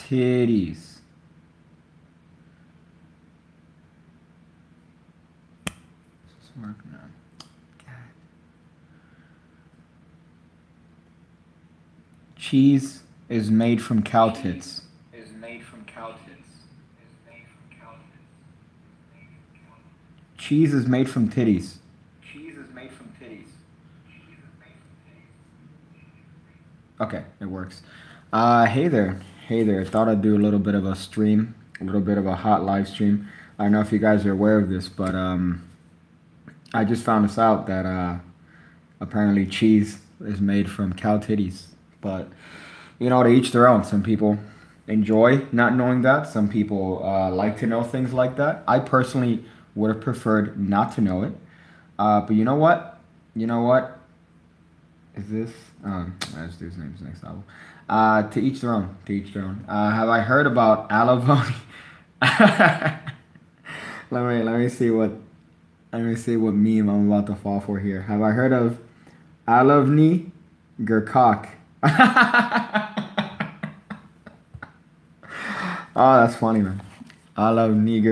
Titties. This is working on. God. Cheese is made from cow tits. Cheese is made from titties. Okay, it works. Hey there. Hey there. Thought I'd do a little bit of a stream, a little bit of a hot live stream. I don't know if you guys are aware of this, but I just found this out that apparently cheese is made from cow titties. But, you know, to each their own. Some people enjoy not knowing that. Some people like to know things like that. I personally would have preferred not to know it. But you know what? You know what? Is this? This dude's name's next album. To each their own. To each their own. Have I heard about alimony? let me see what meme I'm about to fall for here. Have I heard of Alovni Gurkak? Oh, that's funny, man. Alovni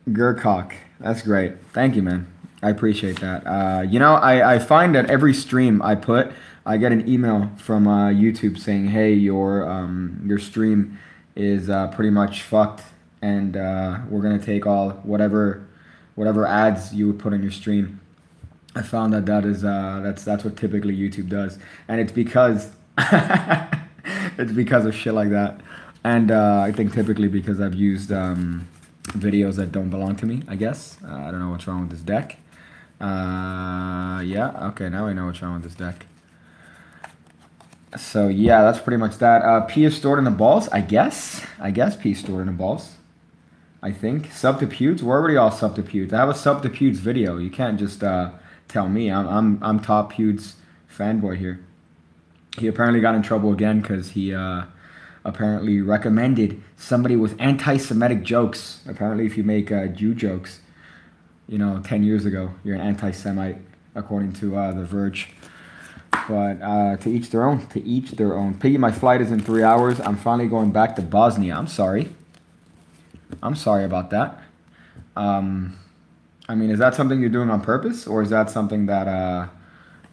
Gurkak. That's great. Thank you, man. I appreciate that. You know, I find that every stream I put, I get an email from YouTube saying, "Hey, your stream is pretty much fucked, and we're gonna take all whatever ads you would put on your stream." I found that that's what typically YouTube does, and it's because it's because of shit like that, and I think typically because I've used videos that don't belong to me. I guess I don't know what's wrong with this deck. Yeah, okay, now I know what's wrong with this deck. So yeah, that's pretty much that. P is stored in the balls, I guess. P is stored in the balls. I think. Sub to Pewds? We're already all sub to Pewds. I have a sub to Pewds video. You can't just tell me. I'm top Pewds fanboy here. He apparently got in trouble again because he apparently recommended somebody with anti-Semitic jokes. Apparently if you make Jew jokes, you know, 10 years ago, you're an anti-Semite, according to The Verge. But to each their own. To each their own. Piggy, my flight is in 3 hours. I'm finally going back to Bosnia. I'm sorry. I'm sorry about that. I mean, is that something you're doing on purpose, or is that something that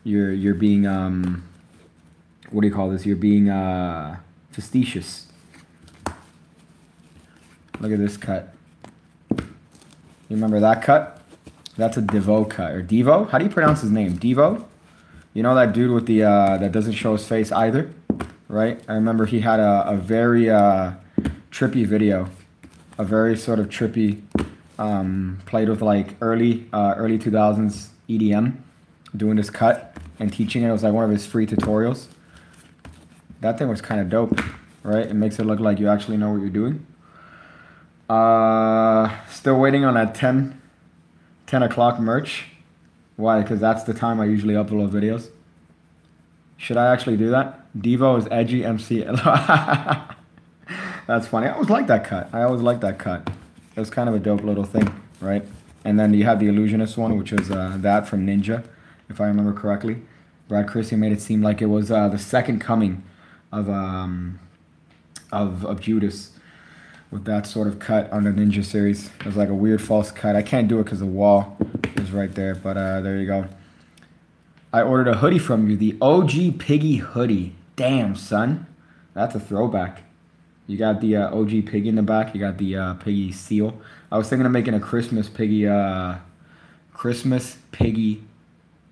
you're being what do you call this? You're being facetious. Look at this cut. You remember that cut? That's a Devo cut, or Devo? How do you pronounce his name? Devo? You know that dude with the that doesn't show his face either, right? I remember he had a very trippy video, a very sort of trippy, played with like early 2000s EDM, doing this cut and teaching it. It was like one of his free tutorials. That thing was kind of dope, right? It makes it look like you actually know what you're doing. Still waiting on that 10 o'clock merch. Why? Because that's the time I usually upload videos. Should I actually do that? Devo is edgy MC. That's funny. I always liked that cut. It was kind of a dope little thing, right? And then you have the Illusionist one, which was that from Ninja, if I remember correctly. Brad Christian made it seem like it was the second coming of Judas, with that sort of cut on the Ninja series. It was like a weird false cut. I can't do it because the wall is right there, but there you go. I ordered a hoodie from you, the OG Piggy hoodie. Damn, son. That's a throwback. You got the OG Piggy in the back. You got the Piggy seal. I was thinking of making a Christmas Piggy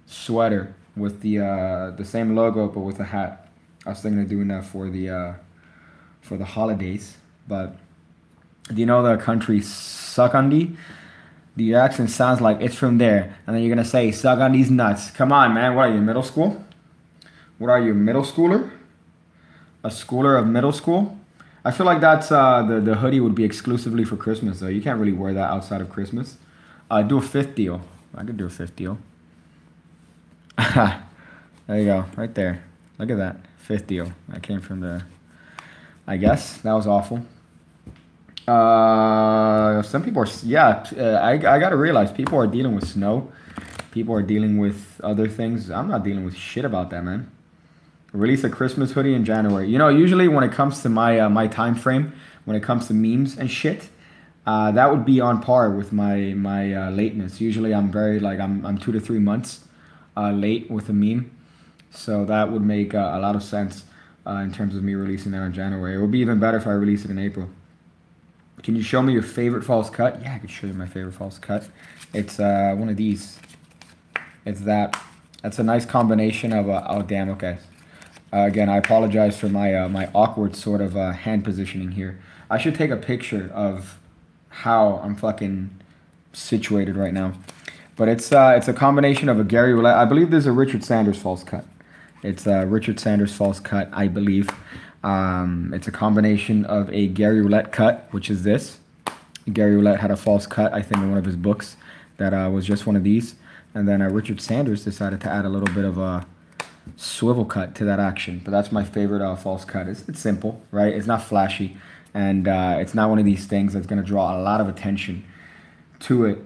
sweater with the same logo, but with a hat. I was thinking of doing that for the holidays, but do you know the country Suckandi? The accent sounds like it's from there. And then you're going to say, suck on these nuts. Come on, man. What are you, middle school? What are you, middle schooler? A schooler of middle school? I feel like that's the hoodie would be exclusively for Christmas, though. You can't really wear that outside of Christmas. Do a fifth deal. I could do a fifth deal. There you go. Right there. Look at that. Fifth deal. That came from the... I guess. That was awful. Some people are, I gotta realize people are dealing with snow. People are dealing with other things. I'm not dealing with shit about that, man. Release a Christmas hoodie in January. You know, usually when it comes to my time frame, when it comes to memes and shit, that would be on par with my lateness. Usually I'm very like I'm 2 to 3 months late with a meme, so that would make a lot of sense in terms of me releasing that in January. It would be even better if I release it in April. Can you show me your favorite false cut? Yeah, I could show you my favorite false cut. It's one of these. It's that. That's a nice combination of oh damn, okay. Again, I apologize for my awkward sort of hand positioning here. I should take a picture of how I'm fucking situated right now. But it's a combination of a Gary Roulette. I believe there's a Richard Sanders false cut. It's a Richard Sanders false cut, I believe. It's a combination of a Gary Roulette cut, which is this. Gary Roulette had a false cut, I think, in one of his books that was just one of these. And then Richard Sanders decided to add a little bit of a swivel cut to that action. But that's my favorite false cut. It's simple, right? It's not flashy. And it's not one of these things that's going to draw a lot of attention to it.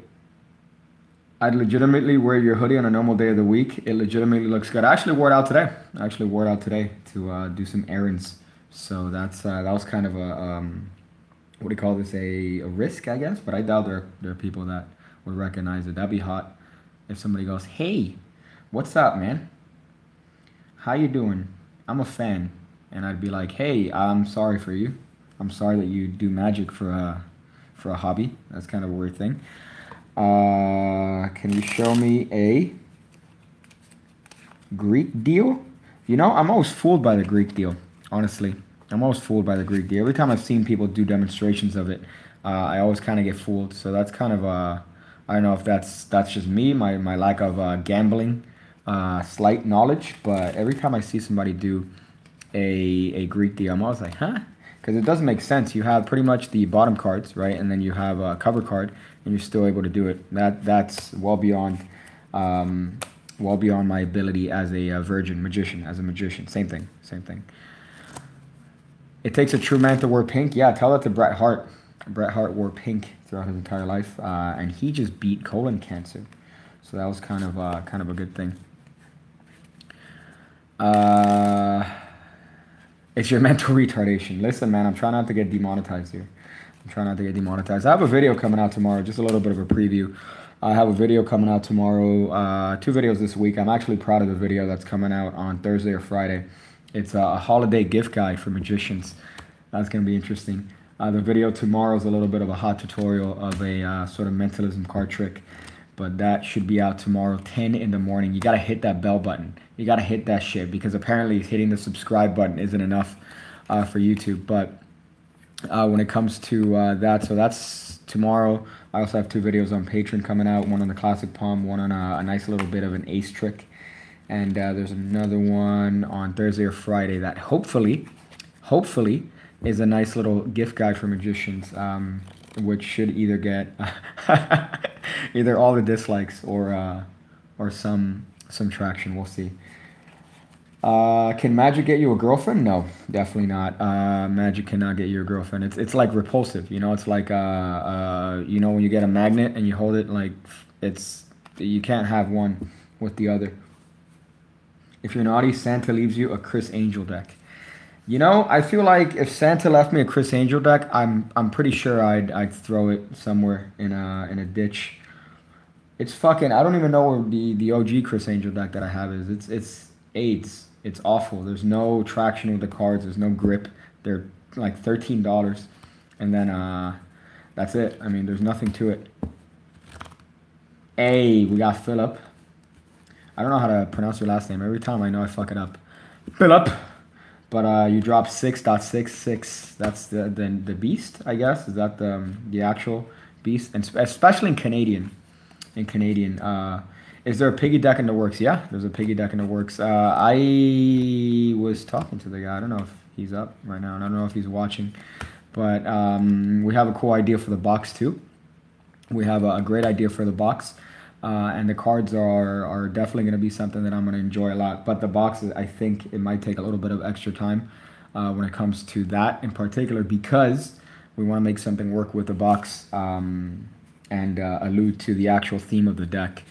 I'd legitimately wear your hoodie on a normal day of the week. It legitimately looks good. I actually wore it out today. To do some errands. So that was kind of a, what do you call this, a risk, I guess? But I doubt there are people that would recognize it. That'd be hot if somebody goes, hey, what's up, man? How you doing? I'm a fan. And I'd be like, hey, I'm sorry for you. I'm sorry that you do magic for a hobby. That's kind of a weird thing. Can you show me a Greek deal? You know, I'm always fooled by the Greek deal, honestly. I'm always fooled by the Greek deal. Every time I've seen people do demonstrations of it, I always kind of get fooled. So that's kind of, I don't know if that's just me, my lack of gambling, slight knowledge. But every time I see somebody do a Greek deal, I'm always like, huh? Because it doesn't make sense. You have pretty much the bottom cards, right? And then you have a cover card, and you're still able to do it. That's well beyond my ability as a magician. Same thing. It takes a true man to wear pink. Yeah, tell that to Bret Hart. Bret Hart wore pink throughout his entire life, and he just beat colon cancer. So that was kind of a good thing. It's your mental retardation. Listen, man, I'm trying not to get demonetized here. I have a video coming out tomorrow, just a little bit of a preview. I have a video coming out tomorrow, 2 videos this week. I'm actually proud of the video that's coming out on Thursday or Friday. It's a holiday gift guide for magicians. That's going to be interesting. The video tomorrow is a little bit of a hot tutorial of a sort of mentalism card trick. But that should be out tomorrow, 10 in the morning. You got to hit that bell button. You got to hit that shit because apparently hitting the subscribe button isn't enough for YouTube. But when it comes to that, so that's tomorrow. I also have 2 videos on Patreon coming out. One on the classic palm, one on a nice little bit of an ace trick. And there's another one on Thursday or Friday that hopefully is a nice little gift guide for magicians, which should either get either all the dislikes or some traction. We'll see. Can magic get you a girlfriend? No, definitely not. Magic cannot get you a girlfriend. It's like repulsive. You know, it's like you know when you get a magnet and you hold it, like you can't have one with the other. If you're naughty, Santa leaves you a Chris Angel deck. You know, I feel like if Santa left me a Chris Angel deck, I'm pretty sure I'd throw it somewhere in a ditch. It's fucking, I don't even know where the OG Chris Angel deck that I have is. It's AIDS. It's awful. There's no traction with the cards. There's no grip. They're like $13, and then that's it. I mean, there's nothing to it. Hey, we got Philip. I don't know how to pronounce your last name. Every time I know I fuck it up. Philip. But you drop 6.66. That's the beast, I guess. Is that the actual beast? And especially in Canadian. Is there a piggy deck in the works? Yeah, there's a piggy deck in the works. I was talking to the guy. I don't know if he's up right now, and I don't know if he's watching. But we have a cool idea for the box too. We have a great idea for the box. And the cards are definitely going to be something that I'm going to enjoy a lot. But the box, I think it might take a little bit of extra time when it comes to that in particular, because we want to make something work with the box and allude to the actual theme of the deck.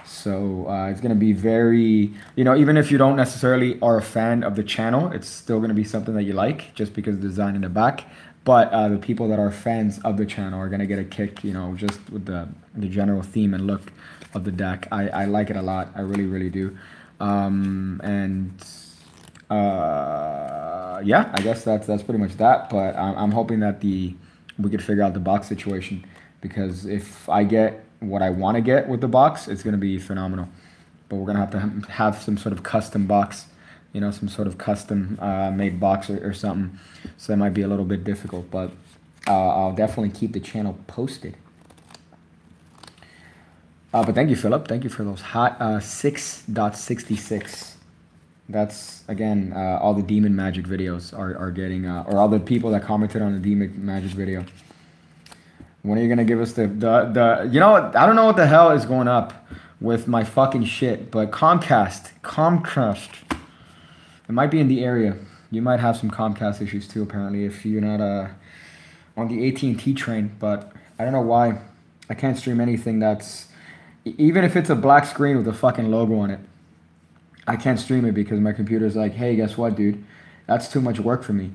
So it's going to be very, you know, even if you don't necessarily are a fan of the channel, it's still going to be something that you like just because of the design in the back. But the people that are fans of the channel are going to get a kick, you know, just with the general theme and look of the deck. I like it a lot. I really, really do. Yeah, I guess that's pretty much that. But I'm hoping that we could figure out the box situation, because if I get what I want to get with the box, it's going to be phenomenal. But we're going to have some sort of custom box, you know, some sort of custom made box or something. So that might be a little bit difficult, but I'll definitely keep the channel posted. But thank you, Philip. Thank you for those hot 6.66. That's, again, all the Demon Magic videos are getting, or all the people that commented on the Demon Magic video. When are you going to give us the, you know, I don't know what the hell is going up with my fucking shit, but Comcast, it might be in the area. You might have some Comcast issues too, apparently, if you're not on the AT&T train, but I don't know why I can't stream anything that's, even if it's a black screen with a fucking logo on it, I can't stream it because my computer's like, hey, guess what, dude? That's too much work for me.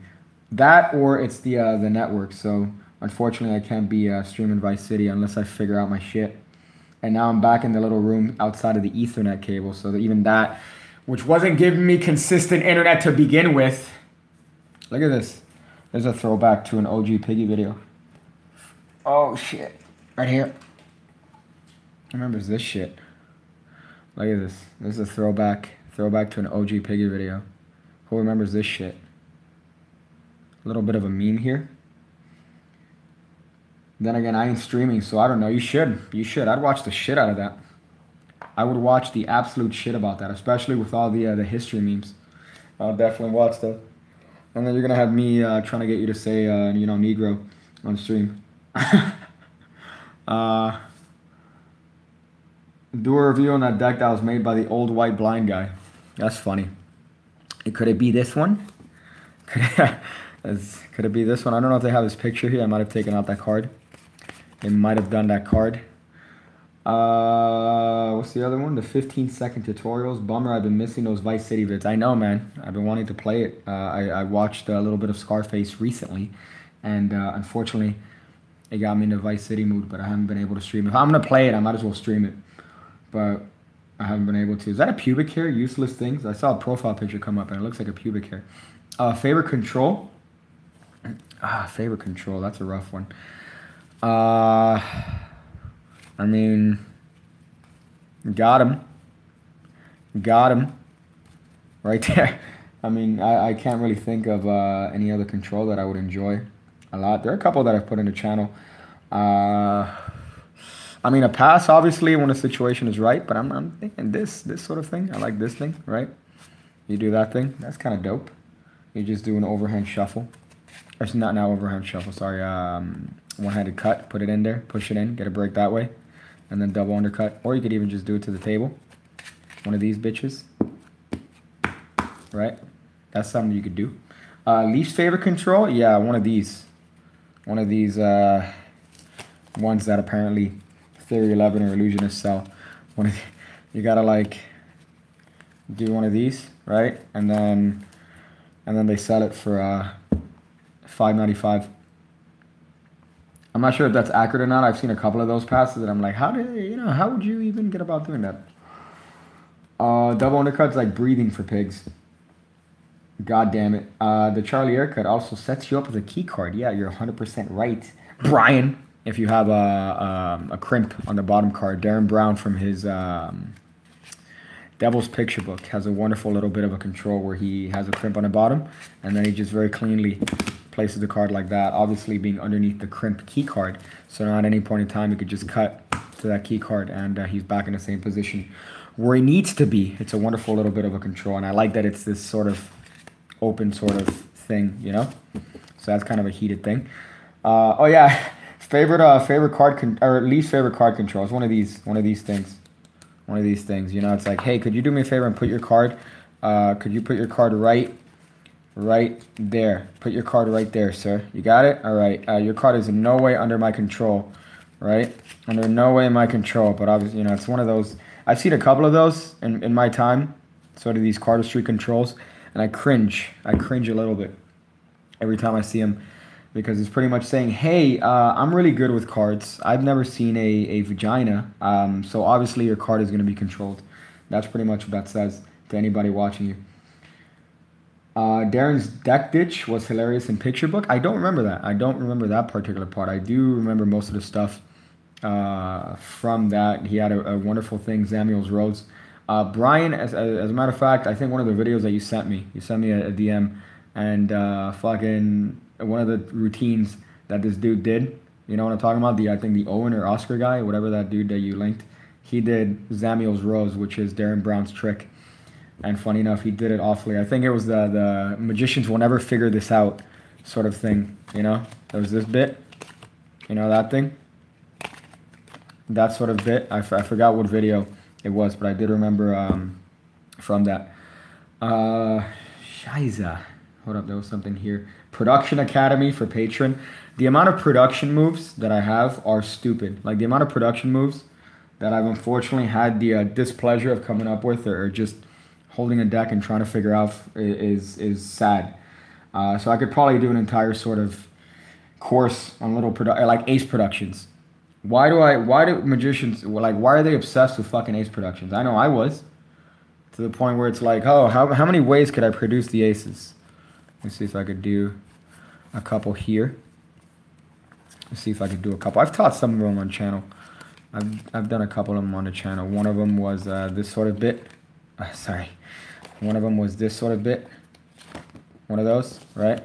That, or it's the network. So unfortunately, I can't be streaming Vice City unless I figure out my shit. And now I'm back in the little room outside of the Ethernet cable, so that even that, which wasn't giving me consistent internet to begin with. Look at this. There's a throwback to an OG Piggy video. Oh shit! Right here. Who remembers this shit? Look at this. This is a throwback to an OG Piggy video. Who remembers this shit? A little bit of a meme here. Then again, I ain't streaming, so I don't know. You should. I'd watch the shit out of that. I would watch the absolute shit about that, especially with all the history memes. I'll definitely watch that. And then you're gonna have me trying to get you to say, you know, Negro on stream. Do a review on that deck that was made by the old white blind guy. That's funny. Could it be this one? Could it be this one? I don't know if they have this picture here. I might have taken out that card. They might have done that card. What's the other one? The 15-second tutorials. Bummer, I've been missing those Vice City vids. I know, man. I've been wanting to play it. I watched a little bit of Scarface recently, and unfortunately, it got me in the Vice City mood, but I haven't been able to stream it. If I'm going to play it, I might as well stream it, but I haven't been able to. Is that a pubic hair? Useless things? I saw a profile picture come up, and it looks like a pubic hair. Favorite control? Favorite control. That's a rough one. I mean, got him right there. I mean, I can't really think of any other control that I would enjoy a lot. There are a couple that I've put in the channel. I mean, a pass, obviously, when the situation is right, but I'm thinking this sort of thing. I like this thing, right? You do that thing. That's kind of dope. You just do an overhand shuffle. It's not now overhand shuffle, sorry. One-handed cut, put it in there, push it in, get a break that way, and then double undercut. Or you could even just do it to the table. One of these bitches. Right? That's something you could do. Least favorite control? Yeah, one of these. One of these ones that apparently Theory 11 or Illusionist sell. You gotta like do one of these, right? And then they sell it for $5.95. I'm not sure if that's accurate or not. I've seen a couple of those passes, and I'm like, how would you even get about doing that? Double undercut's like breathing for pigs. God damn it. The Charlie haircut also sets you up with a key card. Yeah, you're 100% right, Brian. If you have a crimp on the bottom card, Darren Brown from his Devil's Picture Book has a wonderful little bit of a control where he has a crimp on the bottom, and then he just very cleanly places the card like that, obviously being underneath the crimp key card. So now at any point in time, you could just cut to that key card, and he's back in the same position where he needs to be. It's a wonderful little bit of a control, and I like that it's this sort of open sort of thing, you know? So that's kind of a heated thing. Oh yeah, favorite card or least favorite card control. It's one of these things. One of these things, you know, it's like, hey, could you do me a favor and put your card, could you put your card right there. Put your card right there, sir. You got it? All right. Your card is in no way under my control, right? Under no way in my control, but obviously, you know, it's one of those. I've seen a couple of those in my time, sort of these cardistry controls, and I cringe. I cringe a little bit every time I see them because it's pretty much saying, hey, I'm really good with cards. I've never seen a vagina, so obviously your card is going to be controlled. That's pretty much what that says to anybody watching you. Darren's deck ditch was hilarious in picture book. I don't remember that. I don't remember that particular part. I do remember most of the stuff from that. He had a wonderful thing, Samuel's Rose. Brian, as a matter of fact, I think one of the videos that you sent me a DM, and fucking one of the routines that this dude did, you know what I'm talking about? I think the Owen or Oscar guy, whatever that dude that you linked, he did Samuel's Rose, which is Darren Brown's trick. And funny enough, he did it awfully. I think it was the magicians will never figure this out sort of thing, you know? There was this bit, you know, that thing? That sort of bit. I forgot what video it was, but I did remember from that. Shiza. Hold up, there was something here. Production Academy for Patreon. The amount of production moves that I have are stupid. Like, the amount of production moves that I've unfortunately had the displeasure of coming up with or just holding a deck and trying to figure out is sad. So I could probably do an entire sort of course on little like Ace Productions. Why do magicians, like, why are they obsessed with fucking Ace Productions? I know I was, to the point where it's like, oh, how many ways could I produce the aces? Let's see if I could do a couple here. Let's see if I could do a couple. I've taught some of them on channel. I've done a couple of them on the channel. One of them was this sort of bit. Sorry. One of them was this sort of bit. One of those, right?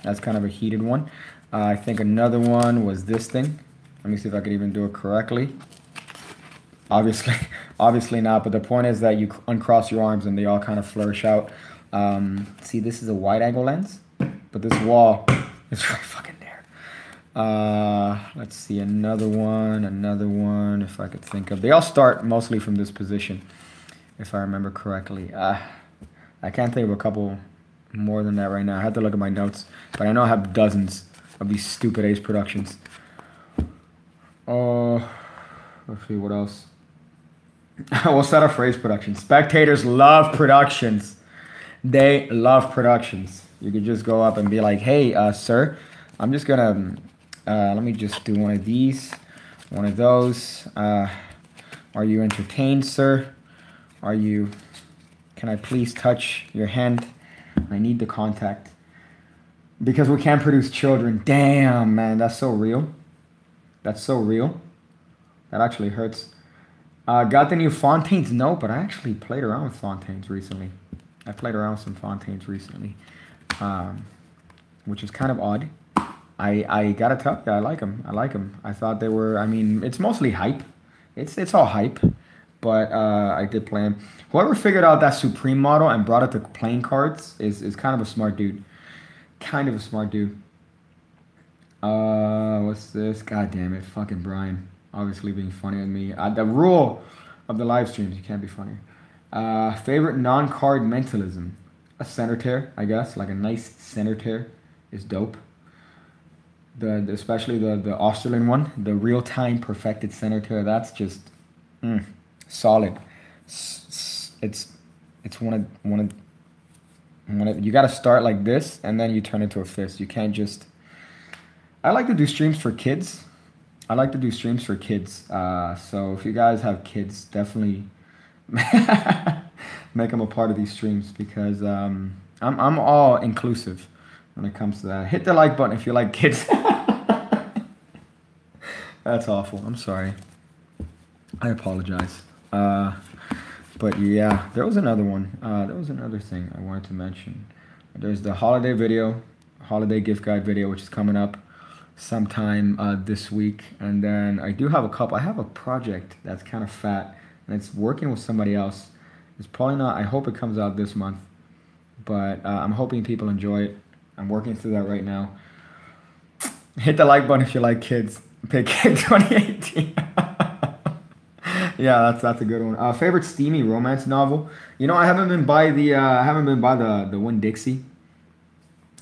That's kind of a heated one. I think another one was this thing. Let me see if I could even do it correctly. Obviously not, but the point is that you uncross your arms and they all kind of flourish out. See, this is a wide angle lens, but this wall is right fucking there. Let's see, another one, if I could think of. They all start mostly from this position, if I remember correctly. I can't think of a couple more than that right now. I have to look at my notes, but I know I have dozens of these stupid Ace Productions. Let's see, what else? We'll set up for Ace Productions. Spectators love productions. They love productions. You could just go up and be like, hey, sir, I'm just gonna, let me just do one of these, one of those. Are you entertained, sir? Can I please touch your hand? I need the contact. Because we can't produce children. Damn, man, that's so real. That's so real. That actually hurts. Got the new Fontaines? No, but I actually played around with Fontaines recently. I played around with some Fontaines recently, which is kind of odd. I gotta tell you, I like them. I thought they were, I mean, it's mostly hype. It's all hype, but I did play them. Whoever figured out that Supreme model and brought it to playing cards is kind of a smart dude. What's this? God damn it, fucking Brian. Obviously being funny with me. The rule of the live streams, you can't be funnier. Favorite non-card mentalism. A center tear, I guess. Like a nice center tear is dope. Especially the Australian one. The real-time perfected center tear. That's just solid. It's one of you got to start like this and then you turn into a fist. You can't just. I like to do streams for kids. So if you guys have kids, definitely make them a part of these streams, because I'm all inclusive when it comes to that. Hit the like button if you like kids. That's awful. I'm sorry. I apologize. But yeah, there was another one. There was another thing I wanted to mention. There's the holiday gift guide video, which is coming up sometime this week. And then I do have a couple. I have a project that's kind of fat, and it's working with somebody else. It's probably not, I hope it comes out this month, but I'm hoping people enjoy it. I'm working through that right now. Hit the like button if you like kids. Pigcake 2018. Yeah, that's a good one. Favorite steamy romance novel? You know, I haven't been by the Winn-Dixie.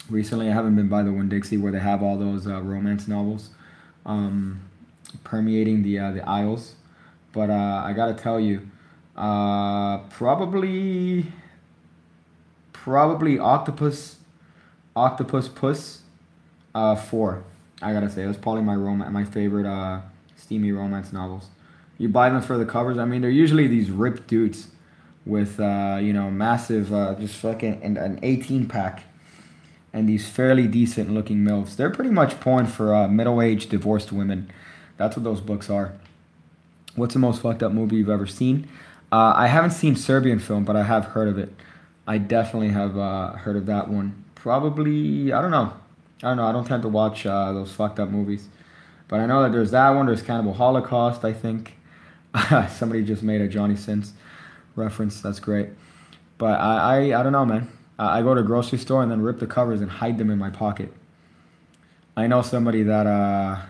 Recently, I haven't been by the Winn-Dixie where they have all those romance novels permeating the aisles. But I gotta tell you, Probably Octopus Puss. 4. I gotta say, that's probably my favorite steamy romance novels. You buy them for the covers. I mean, they're usually these ripped dudes with massive just fucking an 18 pack and these fairly decent looking MILFs. They're pretty much porn for middle-aged divorced women. That's what those books are. What's the most fucked up movie you've ever seen? I haven't seen Serbian Film, but I have heard of it. I definitely have heard of that one. Probably, I don't know. I don't tend to watch those fucked up movies. But I know that there's that one. There's Cannibal Holocaust, I think. Somebody just made a Johnny Sins reference. That's great. But I don't know, man. I go to a grocery store and then rip the covers and hide them in my pocket. I know somebody that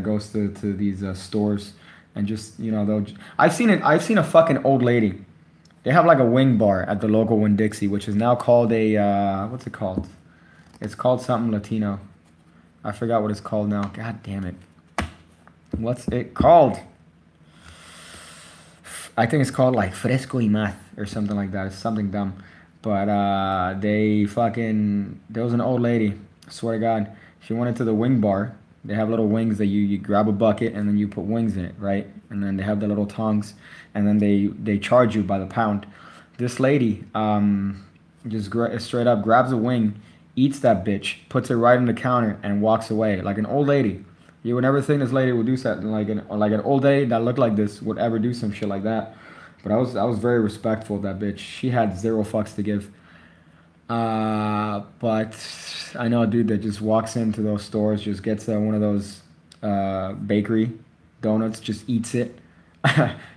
goes to these stores and just I've seen it. I've seen a fucking old lady. They have like a wing bar at the local Winn-Dixie, which is now called a what's it called? It's called something Latino. I forgot what it's called now. God damn it. What's it called? I think it's called like Fresco y Math or something like that. It's something dumb. But there was an old lady, I swear to God, she went into the wing bar. They have little wings that you grab a bucket and then you put wings in it, right? And then they have the little tongs and then they charge you by the pound. This lady just straight up grabs a wing, eats that bitch, puts it right on the counter and walks away like an old lady. You would never think this lady would do something like an old lady that looked like this would ever do some shit like that. But I was very respectful of that bitch. She had 0 fucks to give. But I know a dude that just walks into those stores, just gets one of those bakery donuts, just eats it.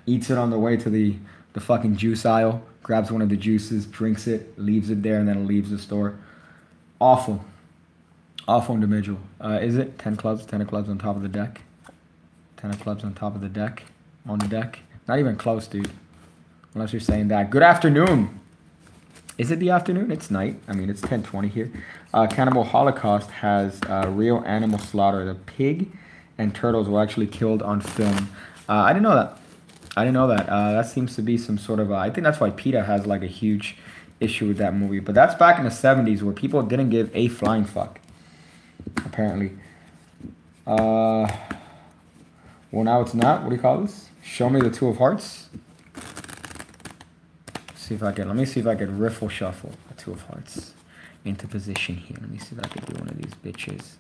Eats it on the way to the fucking juice aisle, grabs one of the juices, drinks it, leaves it there, and then leaves the store. Awful. Awful individual. Is it? 10 clubs on top of the deck. 10 of clubs on top of the deck. On the deck. Not even close, dude. Unless you're saying that. Good afternoon. Is it the afternoon? It's night. I mean, it's 10:20 here. Cannibal Holocaust has real animal slaughter. The pig and turtles were actually killed on film. I didn't know that. That seems to be some sort of... I think that's why PETA has like a huge issue with that movie. But that's back in the 70s where people didn't give a flying fuck. Apparently. Well, now it's not. What do you call this? Show me the 2 of hearts. Let me see if I can riffle shuffle the 2 of hearts into position here. Let me see if I can do one of these bitches.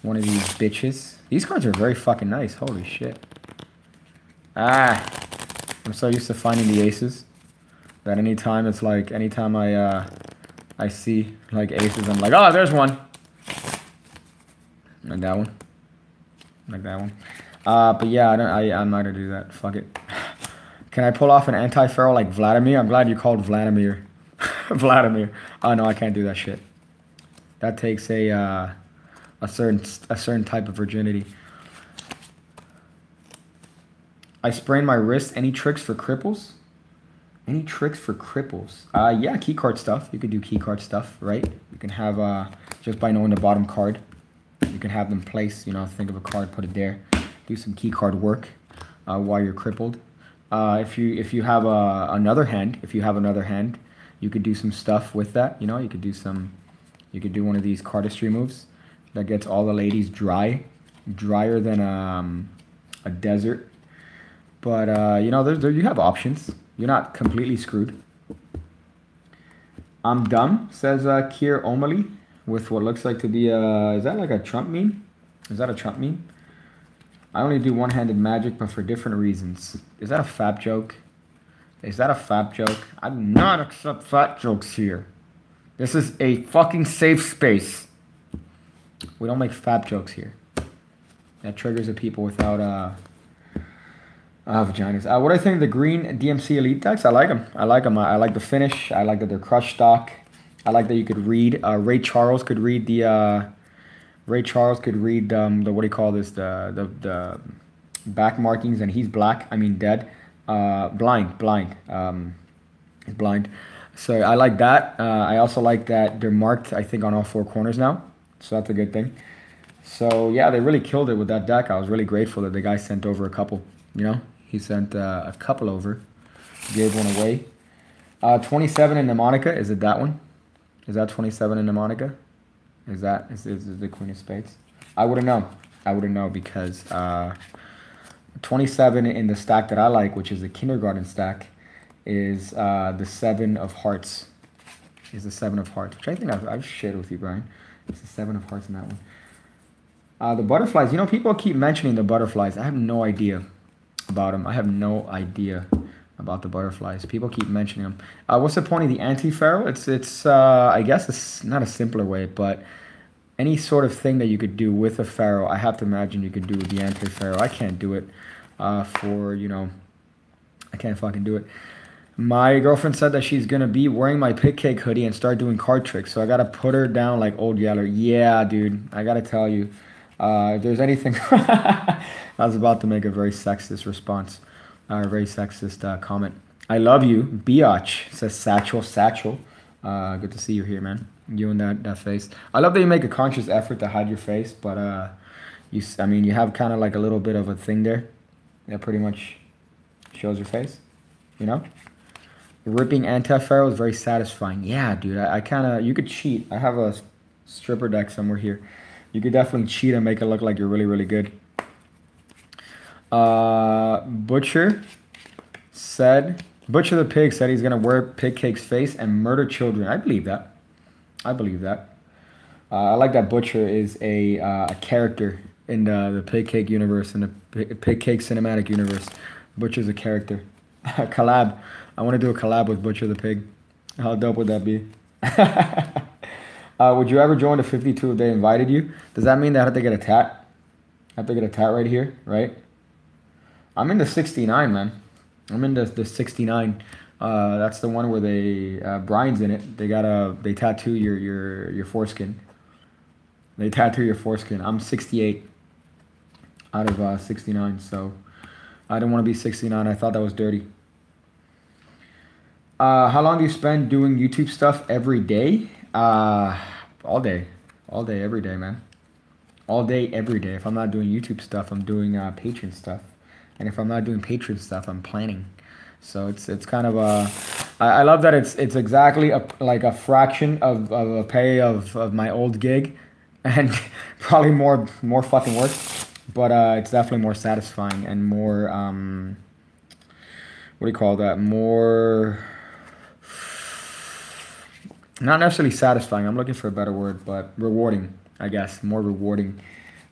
One of these bitches. These cards are very fucking nice. Holy shit. I'm so used to finding the aces that anytime I see like aces, I'm like, oh, there's one. Like that one. Like that one. But yeah, I'm not gonna do that. Fuck it. Can I pull off an anti-feral like Vladimir? I'm glad you called Vladimir. Vladimir. Oh no, I can't do that shit. That takes a certain type of virginity. I sprained my wrist. Any tricks for cripples? Any tricks for cripples? Yeah, keycard stuff. You could do keycard stuff, right? You can have just by knowing the bottom card, you can have them place. Think of a card, put it there. Do some keycard work while you're crippled. If you have another hand, you could do some stuff with that. You could do one of these cardistry moves that gets all the ladies drier than a desert. But you have options. You're not completely screwed. I'm dumb, says Kier O'Malley, with what looks like to be is that like a Trump meme? Is that a Trump meme? I only do one-handed magic, but for different reasons. Is that a fat joke? I do not accept fat jokes here. This is a fucking safe space. We don't make fat jokes here. That triggers the people without vaginas. What do I think of the green DMC Elite decks? I like them. I like the finish. I like that they're crush stock. I like that you could read. Ray Charles could read the what do you call this? The back markings, and he's black. I mean dead. Blind. He's blind. So I like that. I also like that they're marked, I think, on all 4 corners now. So that's a good thing. So yeah, they really killed it with that deck. I was really grateful that the guy sent over a couple You know, he sent a couple over. Gave one away. 27 in mnemonica. Is it that one? Is that 27 in mnemonica? Is the Queen of Spades? I wouldn't know. I wouldn't know because 27 in the stack that I like, which is the kindergarten stack, is the 7 of hearts. Is the 7 of hearts, which I think I've shared with you, Brian. It's the 7 of hearts in that one. The butterflies. You know, people keep mentioning the butterflies. I have no idea about them. I have no idea about the butterflies. People keep mentioning them. What's the point of the anti-pharaoh? It's I guess it's not a simpler way, but any sort of thing that you could do with a pharaoh, I have to imagine you could do with the anti-pharaoh. I can't do it for, you know, I can't fucking do it. My girlfriend said that she's going to be wearing my Pigcake hoodie and start doing card tricks. So I got to put her down like Old Yeller. Yeah, dude, I got to tell you. If there's anything... I was about to make a very sexist response. A very sexist comment. I love you. Biatch says Satchel. Good to see you here, man. You and that face. I love that you make a conscious effort to hide your face, but I mean, you have kind of like a little bit of a thing there that pretty much shows your face, you know? Ripping anti-pharaoh is very satisfying. Yeah, dude, I kind of, you could cheat. I have a stripper deck somewhere here. You could definitely cheat and make it look like you're really, really good. Butcher the Pig said he's gonna wear Pigcake's face and murder children. I believe that. I believe that. I like that Butcher is a character in the Pigcake universe, in the Pigcake cinematic universe. Butcher's a character. Collab. I want to do a collab with Butcher the Pig. How dope would that be? Would you ever join the 52 if they invited you? Does that mean that I have to get a tat? I have to get a tat right here, right? I'm in the 69, man. I'm in the 69. That's the one where they Brian's in it. They tattoo your foreskin. They tattoo your foreskin. I'm 68 out of 69, so I didn't want to be 69. I thought that was dirty. How long do you spend doing YouTube stuff every day? All day, every day, man. All day, every day. If I'm not doing YouTube stuff, I'm doing Patreon stuff. And if I'm not doing Patreon stuff, I'm planning. So it's kind of I love that it's exactly like a fraction of a pay of my old gig, and probably more fucking work, but it's definitely more satisfying and more what do you call that? More, not necessarily satisfying. I'm looking for a better word, but rewarding, I guess. More rewarding,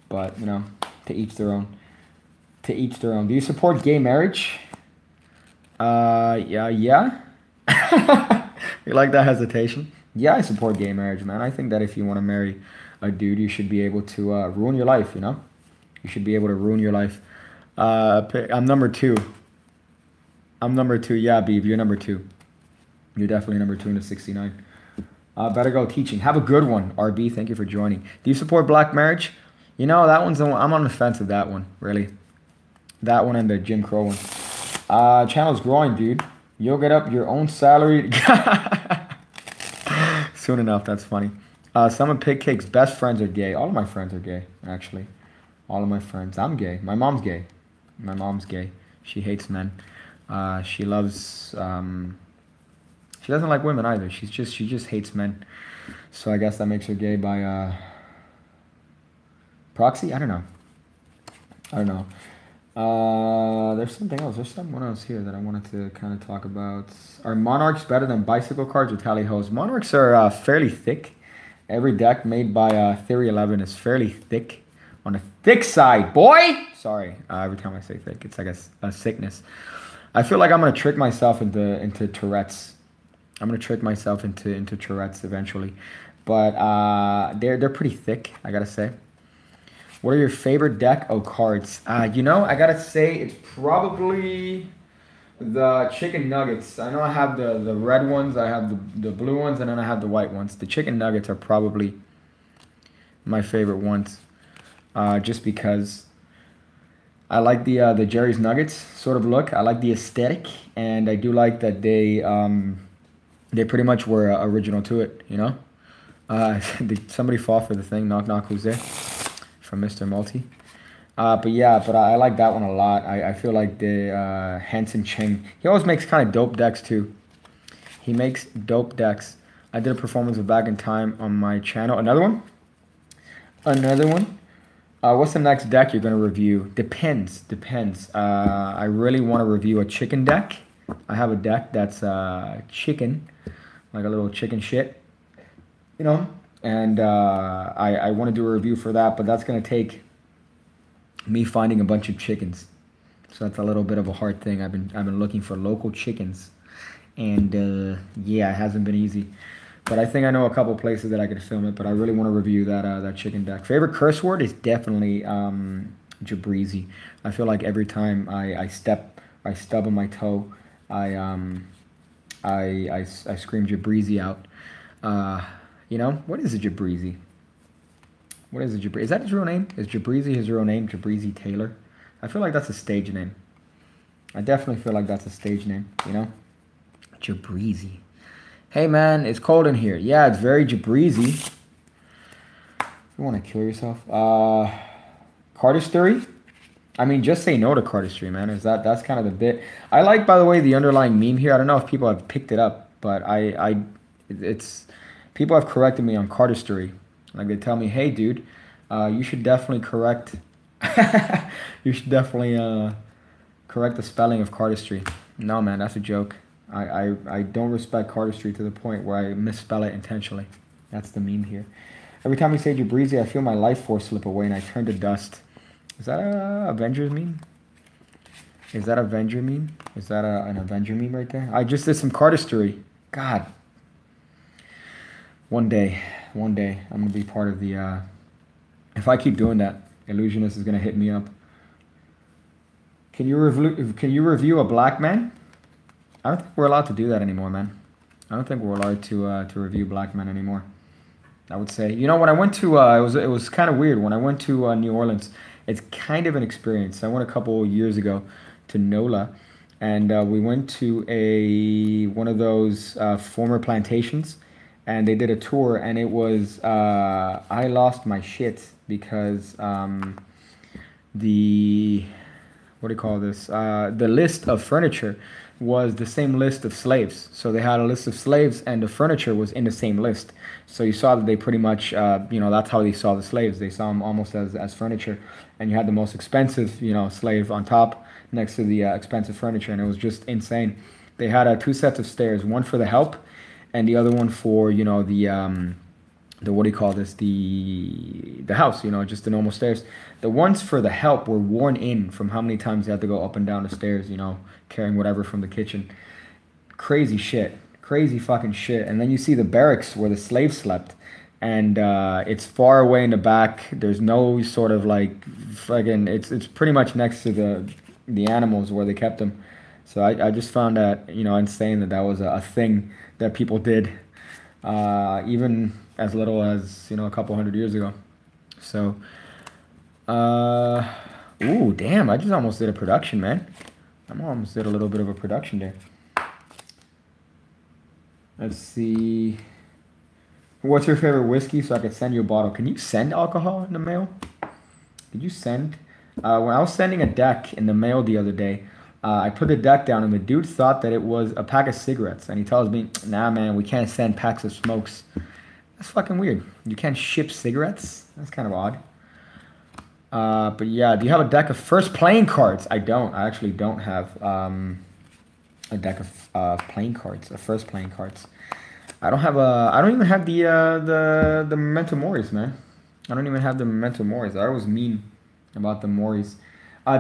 but you know, to each their own. To each their own. Do you support gay marriage? Yeah. You like that hesitation? Yeah, I support gay marriage, man. I think that if you want to marry a dude, you should be able to ruin your life, you know? You should be able to ruin your life. I'm number 2. I'm number 2. Yeah, Beeb, you're number 2. You're definitely number 2 in the 69. Better go teaching. Have a good one, RB. Thank you for joining. Do you support black marriage? You know, that one's the one. I'm on the fence with that one, really. That one and the Jim Crow one. Channel's growing, dude. You'll get up your own salary. Soon enough, that's funny. Some of Pigcake's best friends are gay. All of my friends are gay, actually. All of my friends. I'm gay. My mom's gay. My mom's gay. She hates men. She loves... she doesn't like women either. She just hates men. So I guess that makes her gay by proxy? I don't know. There's something else. There's someone else here that I wanted to kind of talk about. Are Monarchs better than bicycle cards or tally hos? Monarchs are fairly thick. Every deck made by Theory 11 is fairly thick. On the thick side, boy! Sorry, every time I say thick, it's like a sickness. I feel like I'm going to trick myself into Tourette's. I'm going to trick myself into Tourette's eventually. But they're pretty thick, I got to say. What are your favorite deck of cards? You know, I gotta say it's probably the chicken nuggets. I know I have the red ones, I have the blue ones, and then I have the white ones. The chicken nuggets are probably my favorite ones, just because I like the Jerry's Nuggets sort of look. I like the aesthetic, and I do like that they pretty much were original to it. You know, did somebody fall for the thing? Knock knock, who's there? From Mr. Multi. But yeah, but I like that one a lot. I feel like the Hansen Cheng, he always makes kind of dope decks too. He makes dope decks. I did a performance of Back in Time on my channel. Another one? Another one? What's the next deck you're going to review? Depends. Depends. I really want to review a chicken deck. I have a deck that's chicken, like a little chicken shit, you know? And I want to do a review for that, but that's going to take me finding a bunch of chickens. So that's a little bit of a hard thing. I've been looking for local chickens. And yeah, it hasn't been easy. But I think I know a couple places that I could film it, but I really want to review that chicken deck. Favorite curse word is definitely Jabrizi. I feel like every time I stub on my toe, I scream Jabrizi out. You know, what is a Jabrizi? What is a Jabrizi? Is that his real name? Is Jabrizi his real name? Jabrizi Taylor? I feel like that's a stage name. I definitely feel like that's a stage name, you know? Jabrizi. Hey man, it's cold in here. Yeah, it's very Jabrizi. You want to kill yourself? Cardistry? I mean, just say no to cardistry, man. That's kind of the bit. I like, by the way, the underlying meme here. I don't know if people have picked it up, but it's people have corrected me on cardistry. Like they tell me, hey, dude, you should definitely correct. You should definitely correct the spelling of cardistry. No, man, that's a joke. I don't respect cardistry to the point where I misspell it intentionally. That's the meme here. Every time you say Jabrizi, I feel my life force slip away and I turn to dust. Is that a Avengers meme? Is that Avenger meme? Is that an Avenger meme right there? I just did some cardistry. God. One day, I'm going to be part of the... if I keep doing that, Illusionist is going to hit me up. Can you review a black man? I don't think we're allowed to do that anymore, man. I don't think we're allowed to review black men anymore. I would say, you know, when I went to it was kind of weird when I went to New Orleans. It's kind of an experience. I went a couple years ago to NOLA, and we went to one of those former plantations, and they did a tour, and it was I lost my shit because the what do you call this? The list of furniture was the same list of slaves. So they had a list of slaves and the furniture was in the same list. So you saw that they pretty much, you know, that's how they saw the slaves. They saw them almost as furniture. And you had the most expensive, you know, slave on top next to the expensive furniture. And it was just insane. They had two sets of stairs, one for the help and the other one for, you know, the what do you call this? The house, you know, just the normal stairs. The ones for the help were worn in from how many times they had to go up and down the stairs, you know, carrying whatever from the kitchen. Crazy shit. Crazy fucking shit. And then you see the barracks where the slaves slept. And it's far away in the back. There's no sort of like fucking, it's pretty much next to the animals where they kept them. So I just found that, you know, insane that was a thing that people did. Even as little as, you know, a couple hundred years ago. So, ooh, damn, I just almost did a production, man. I almost did a little bit of a production there. Let's see. What's your favorite whiskey so I could send you a bottle? Can you send alcohol in the mail? Did you send? When I was sending a deck in the mail the other day, I put the deck down and the dude thought that it was a pack of cigarettes. And he tells me, nah, man, we can't send packs of smokes. That's fucking weird. You can't ship cigarettes? That's kind of odd. But yeah, do you have a deck of first playing cards? I don't. I actually don't have a deck of playing cards, of first playing cards. I don't even have the Memento Moris, man. I don't even have the Memento Moris. I was mean about the Moris.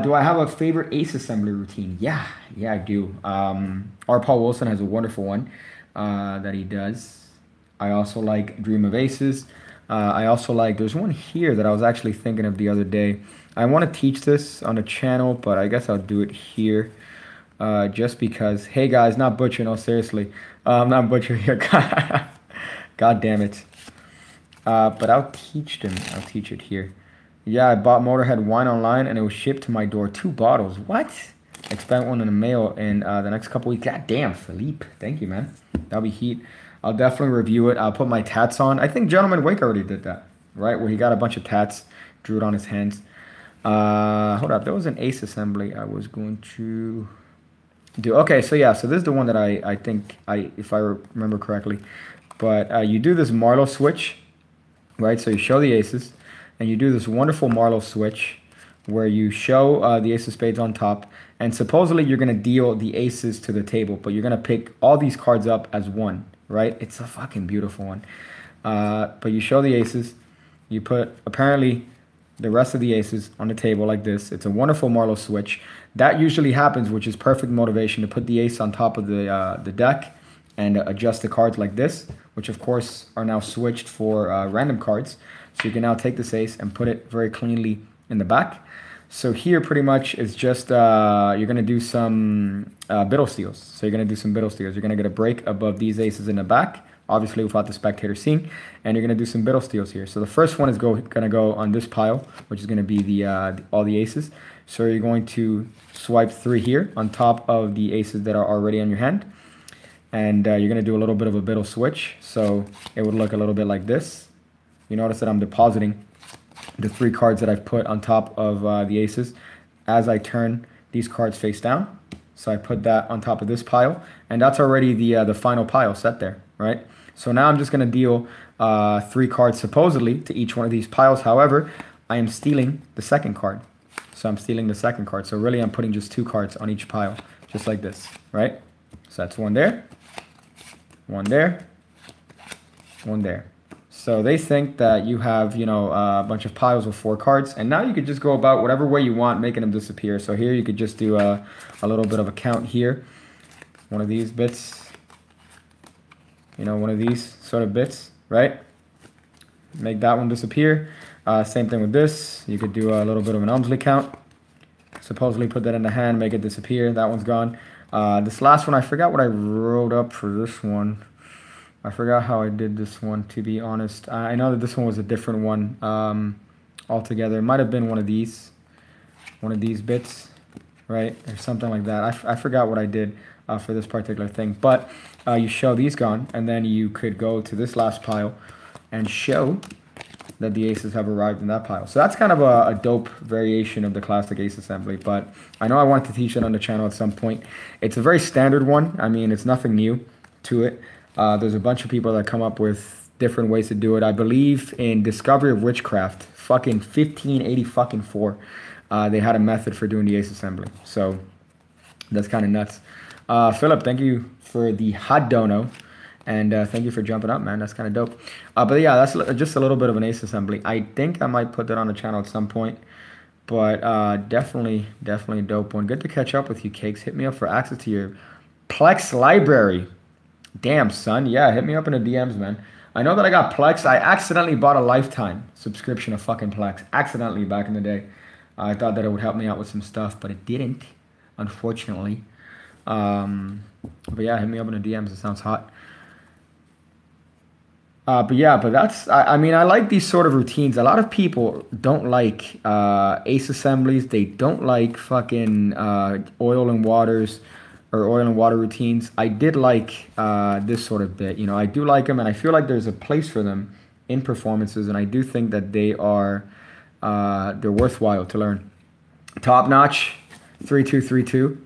Do I have a favorite Ace Assembly routine? Yeah, I do. R. Paul Wilson has a wonderful one that he does. I also like Dream of Aces. I also like, there's one here that I was actually thinking of the other day. I want to teach this on the channel, but I guess I'll do it here. Just because, hey guys, not Butcher, no, seriously. I'm not Butcher here. God damn it. But I'll teach them. I'll teach it here. Yeah, I bought Motorhead wine online and it was shipped to my door. 2 bottles. What? Expect one in the mail in the next couple weeks. God damn, Philippe. Thank you, man. That'll be heat. I'll definitely review it. I'll put my tats on. I think Gentleman Wake already did that, right? Where he got a bunch of tats, drew it on his hands. Hold up, there was an ace assembly I was going to do. Okay, so yeah, so this is the one that I think if I remember correctly. But you do this Marlowe switch, right? So you show the aces, and you do this wonderful Marlowe switch where you show the ace of spades on top, and supposedly you're going to deal the aces to the table, but you're going to pick all these cards up as one, right? It's a fucking beautiful one. But you show the aces, you put apparently the rest of the aces on the table like this. It's a wonderful Marlowe switch. That usually happens, which is perfect motivation to put the ace on top of the deck and adjust the cards like this, which of course are now switched for random cards. So you can now take this ace and put it very cleanly in the back. So here pretty much is just, you're going to do some biddle steals. So you're going to do some biddle steals. You're going to get a break above these aces in the back, obviously without the spectator seeing, and you're going to do some biddle steals here. So the first one is going to go on this pile, which is going to be all the aces. So you're going to swipe 3 here on top of the aces that are already on your hand. And you're going to do a little bit of a biddle switch. So it would look a little bit like this. You notice that I'm depositing the 3 cards that I've put on top of the aces as I turn these cards face down. So I put that on top of this pile, and that's already the final pile set there, right? So now I'm just going to deal 3 cards supposedly to each one of these piles. However, I am stealing the second card. So I'm stealing the second card. So really I'm putting just 2 cards on each pile, just like this, right? So that's 1 there, 1 there, 1 there. So they think that you have, you know, a bunch of piles with 4 cards, and now you could just go about whatever way you want, making them disappear. So here you could just do a little bit of a count here. One of these bits, you know, one of these sort of bits, right? Make that one disappear. Same thing with this. You could do a little bit of an Elmsley count. Supposedly put that in the hand, make it disappear. That one's gone. This last one, I forgot what I wrote up for this one. I forgot how I did this one, to be honest. I know that this one was a different one altogether. It might have been one of these bits, right? Or something like that. I forgot what I did for this particular thing. But you show these gone, and then you could go to this last pile and show that the aces have arrived in that pile. So that's kind of a dope variation of the classic ace assembly. But I know I want to teach it on the channel at some point. It's a very standard one. I mean, it's nothing new to it. There's a bunch of people that come up with different ways to do it. I believe in Discovery of Witchcraft, fucking 1584, they had a method for doing the ace assembly. So that's kind of nuts. Philip, thank you for the hot dono, and thank you for jumping up, man. That's kind of dope. But yeah, that's just a little bit of an ace assembly. I think I might put that on the channel at some point. But definitely a dope one. Good to catch up with you, Cakes. Hit me up for access to your Plex library. Damn, son. Yeah, hit me up in the DMs, man. I know that I got Plex. I accidentally bought a lifetime subscription of fucking Plex. Accidentally back in the day. I thought that it would help me out with some stuff, but it didn't, unfortunately. But yeah, hit me up in the DMs. It sounds hot. But yeah, but that's, I mean, I like these sort of routines. A lot of people don't like ace assemblies. They don't like fucking oil and waters or oil and water routines. I did like this sort of bit. You know, I do like them, and I feel like there's a place for them in performances, and I do think that they are they're worthwhile to learn. Top notch, 3-2-3-2.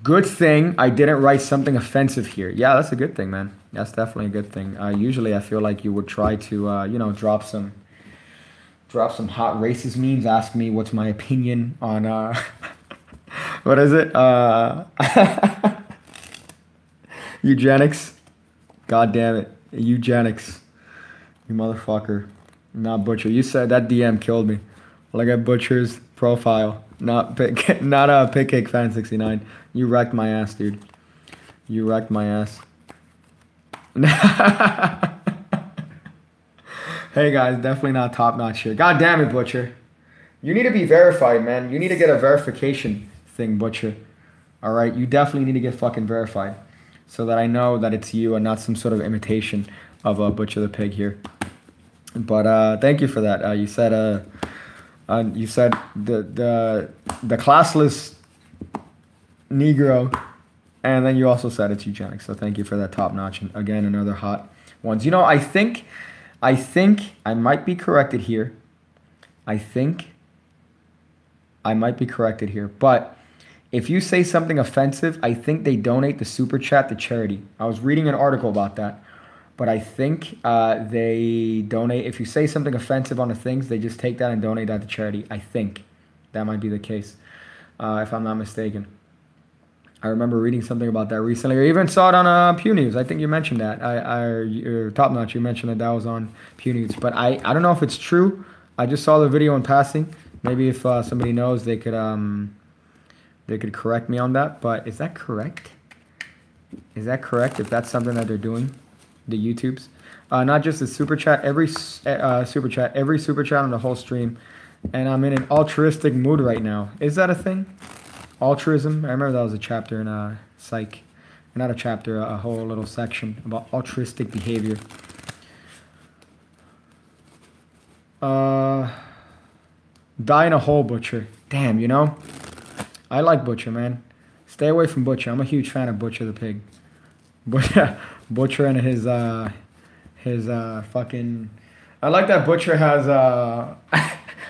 Good thing I didn't write something offensive here. Yeah, that's a good thing, man. That's definitely a good thing. Usually I feel like you would try to you know, drop some hot racist memes. Ask me what's my opinion on what is it? Eugenics. God damn it. Eugenics. You motherfucker. Not Butcher. You said that DM killed me. Look at Butcher's profile. Not Pigcake fan 69. You wrecked my ass, dude. You wrecked my ass. Hey guys, definitely not top notch here. God damn it, Butcher. You need to be verified, man. You need to get a verification thing, Butcher. Alright, you definitely need to get fucking verified, so that I know that it's you and not some sort of imitation of Butcher the Pig here. But thank you for that. You said the classless Negro, and then you also said it's eugenics. So thank you for that top notch. And again, another hot ones. You know, I think I might be corrected here. I think I might be corrected here, but if you say something offensive, I think they donate the super chat to charity. I was reading an article about that, but I think they donate. If you say something offensive on the things, they just take that and donate that to charity. I think that might be the case, if I'm not mistaken. I remember reading something about that recently, or even saw it on Pew News. I think you mentioned that. Top Notch, you mentioned that that was on Pew News, but I don't know if it's true. I just saw the video in passing. Maybe if somebody knows, they could correct me on that. But is that correct? Is that correct? If that's something that they're doing, the YouTubes, not just the super chat, every super chat on the whole stream, and I'm in an altruistic mood right now. Is that a thing? Altruism. I remember that was a chapter in psych, not a chapter, a whole little section about altruistic behavior. Die in a hole, Butcher. Damn, you know, I like Butcher, man. Stay away from Butcher. I'm a huge fan of Butcher the pig. Butcher and his fucking. I like that Butcher has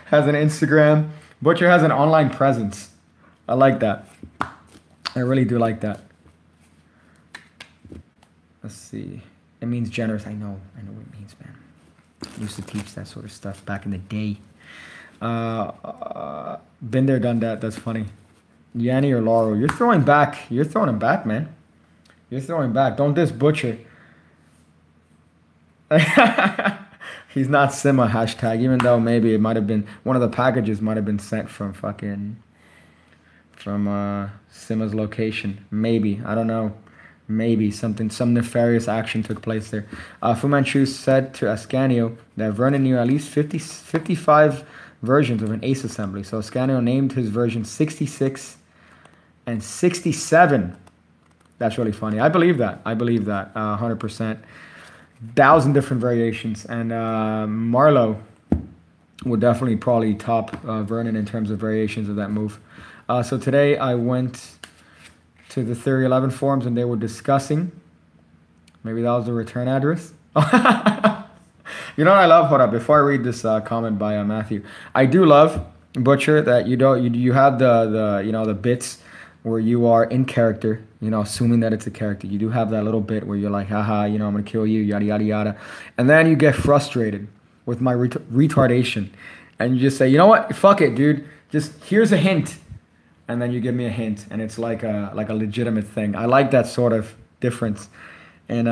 has an Instagram. Butcher has an online presence. I like that. I really do like that. Let's see. It means generous. I know what it means, man. I used to teach that sort of stuff back in the day. Been there, done that. That's funny. Yanni or Laurel, you're throwing back. You're throwing him back, man. You're throwing back. Don't diss Butcher. He's not Sima hashtag, even though maybe it might have been one of the packages might have been sent from Sima's location. Maybe. I don't know. Maybe some nefarious action took place there. Fu Manchu said to Ascanio that Vernon knew at least 55 versions of an Ace assembly. So Ascanio named his version 66 and 67. That's really funny. I believe that. 100%. 1,000 different variations. And Marlowe would definitely probably top Vernon in terms of variations of that move. So today I went to the Theory 11 forums and they were discussing. Maybe that was the return address. You know what I love? Hold up, before I read this comment by Matthew, I do love, Butcher, that you have the bits where you are in character, assuming that it's a character. You do have that little bit where you're like, haha, I'm gonna kill you, yada yada yada, and then you get frustrated with my retardation, and you just say, you know what, fuck it, dude, just here's a hint, and then you give me a hint, and it's like a legitimate thing. I like that sort of difference, and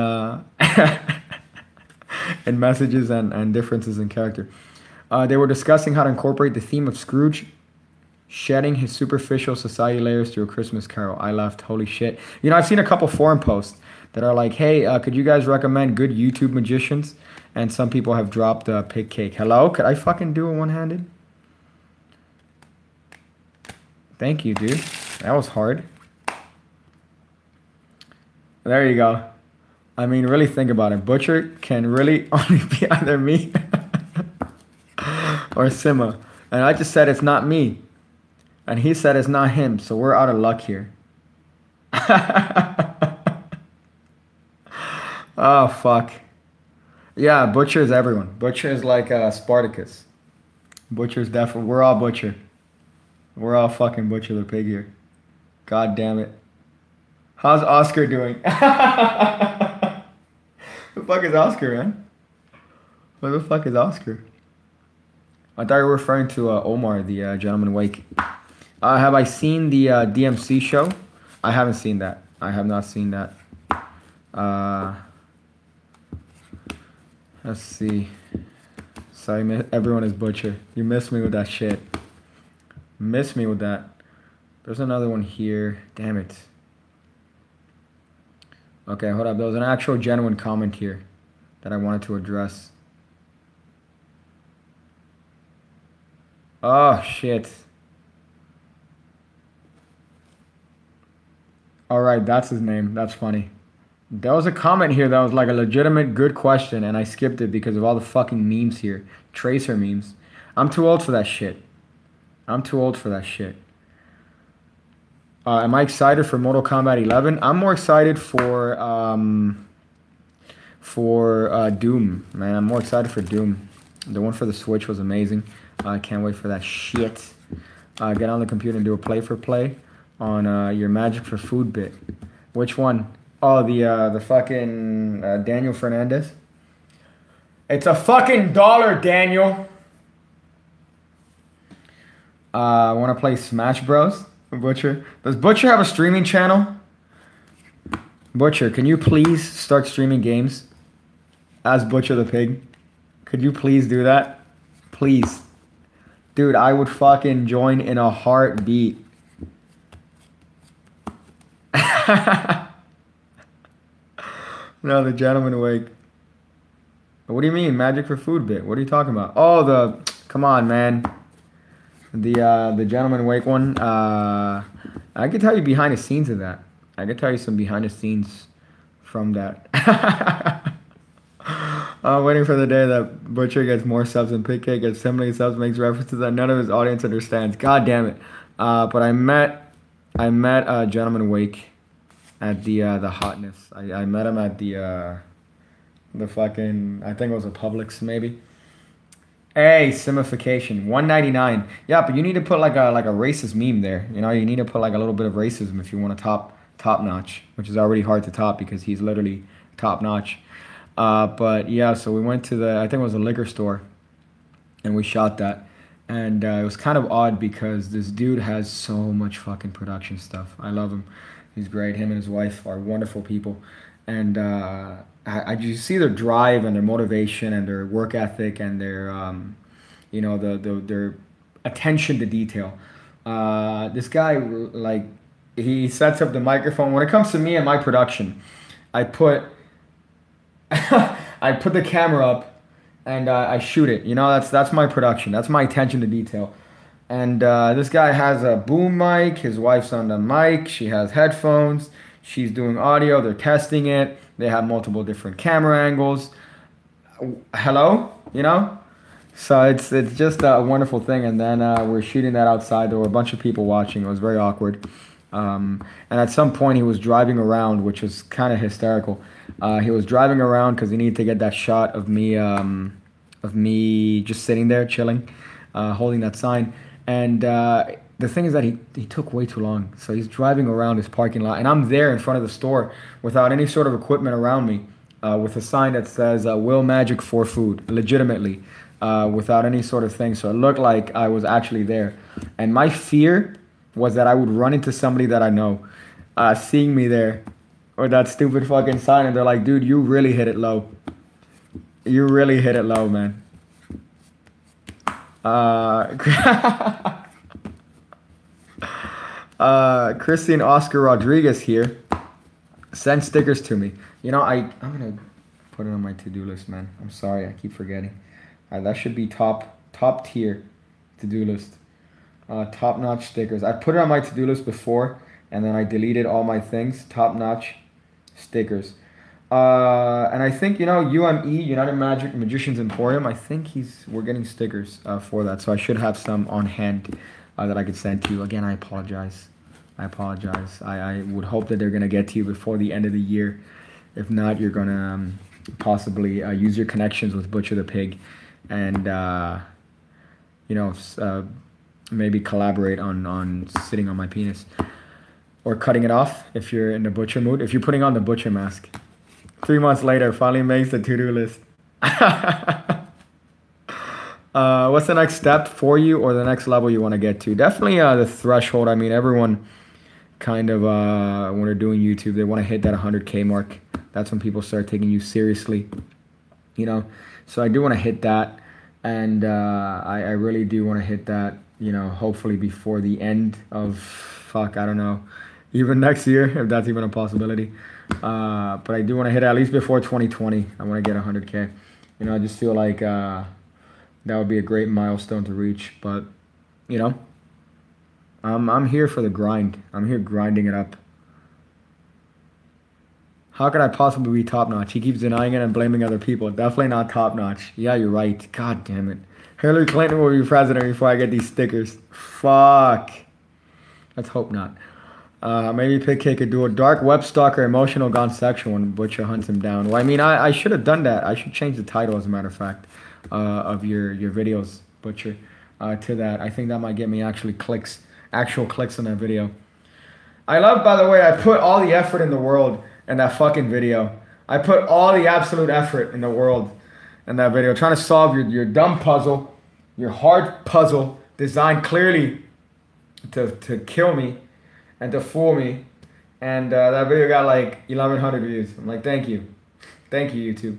in messages and differences in character. They were discussing how to incorporate the theme of Scrooge shedding his superficial society layers through A Christmas Carol. I laughed, holy shit. I've seen a couple forum posts that are like, hey, could you guys recommend good YouTube magicians? And some people have dropped Pigcake. Hello? Could I fucking do it one-handed? Thank you, dude. That was hard. There you go. I mean, really think about it. Butcher can really only be either me or Sima. And I just said it's not me. And he said it's not him. So we're out of luck here. Oh, fuck. Yeah, Butcher is everyone. Butcher is like Spartacus. Butcher's definitely... We're all Butcher. We're all fucking Butcher the pig here. God damn it. How's Oscar doing? Who the fuck is Oscar, man? What the fuck is Oscar? I thought you were referring to Omar, the Gentleman Wake. Have I seen the DMC show? I haven't seen that. I have not seen that. Let's see. Sorry, everyone is Butcher. You missed me with that shit. Missed me with that. There's another one here. Damn it. Okay, hold up. There was an actual genuine comment here that I wanted to address. Oh, shit. All right, that's his name. That's funny. There was a comment here that was like a legitimate good question, and I skipped it because of all the fucking memes here. Tracer memes. I'm too old for that shit. I'm too old for that shit. Am I excited for Mortal Kombat 11? I'm more excited for Doom, man. I'm more excited for Doom. The one for the Switch was amazing. I can't wait for that shit. Get on the computer and do a play for play on your Magic for Food bit. Which one? Oh, the fucking Daniel Fernandez. It's a fucking $1, Daniel. I want to play Smash Bros. Butcher. Does Butcher have a streaming channel? Butcher, can you please start streaming games as Butcher the Pig? Could you please do that? Please. Dude, I would fucking join in a heartbeat. No, the gentleman awake. What do you mean, Magic for Food bit? What are you talking about? Oh, come on, man. The gentleman awake one. I could tell you behind the scenes of that. I could tell you some behind the scenes from that. I'm waiting for the day that Butcher gets more subs than Pigcake gets similar subs, makes references that none of his audience understands. God damn it. But I met Gentleman Wake at the Hotness. I met him at the fucking, I think it was a Publix maybe. Hey, simification, 199. Yeah, but you need to put like a racist meme there. You know, you need to put like a little bit of racism if you want to top notch, which is already hard to top because he's literally top notch. But yeah, so we went to I think it was a liquor store, and we shot that. And it was kind of odd because this dude has so much fucking production stuff. I love him. He's great. Him and his wife are wonderful people. And I just see their drive and their motivation and their work ethic and their, you know, their attention to detail. This guy, like, he sets up the microphone. When it comes to me and my production, I put I put the camera up and I shoot it. You know, that's my production. That's my attention to detail. And this guy has a boom mic. His wife's on the mic. She has headphones. She's doing audio. They're testing it. They have multiple different camera angles. Hello? You know? So it's just a wonderful thing. And then we're shooting that outside. There were a bunch of people watching. It was very awkward. And at some point he was driving around, which was kind of hysterical. He was driving around because he needed to get that shot of me just sitting there chilling, holding that sign. And the thing is that he took way too long. So he's driving around his parking lot, and I'm there in front of the store without any sort of equipment around me, with a sign that says Will Magic for Food, legitimately, without any sort of thing. So it looked like I was actually there. And my fear was that I would run into somebody that I know, seeing me there, or that stupid fucking sign, and they're like, dude, you really hit it low. You really hit it low, man. Christine Oscar Rodriguez here. Send stickers to me. You know, I'm gonna put it on my to-do list, man. I'm sorry, I keep forgetting. That should be top tier to-do list. Top-notch stickers. I put it on my to-do list before, and then I deleted all my things. Top-notch stickers. And I think, you know, UME, United Magic Magicians Emporium, I think we're getting stickers for that. So I should have some on hand that I could send to you. Again, I apologize. I would hope that they're going to get to you before the end of the year. If not, you're going to possibly use your connections with Butcher the Pig and, you know, maybe collaborate on sitting on my penis. Or cutting it off if you're in the Butcher mood. If you're putting on the Butcher mask. 3 months later, finally makes the to-do list. What's the next step for you or the next level you want to get to? Definitely the threshold. I mean, everyone kind of, when they're doing YouTube, they want to hit that 100K mark. That's when people start taking you seriously, you know? So I do want to hit that. And I really do want to hit that, you know, hopefully before the end of, I don't know, even next year, if that's even a possibility. But I do want to hit it at least before 2020. I want to get 100K. You know, I just feel like that would be a great milestone to reach. But, you know, I'm here for the grind. I'm here grinding it up. How could I possibly be top-notch? He keeps denying it and blaming other people. Definitely not top-notch. Yeah, you're right. God damn it. Hillary Clinton will be president before I get these stickers. Fuck. Let's hope not. Maybe Pigcake could do a dark web stalker emotional gone sexual when Butcher hunts him down. Well, I mean, I should have done that. I should change the title, as a matter of fact, of your videos, Butcher. to that. I think that might get me actual clicks on that video. I love, by the way, I put all the effort in the world in that fucking video. I put all the absolute effort in the world in that video, trying to solve your dumb puzzle, your hard puzzle, designed clearly to kill me and to fool me. And that video got like 1,100 views. I'm like, thank you. Thank you, YouTube.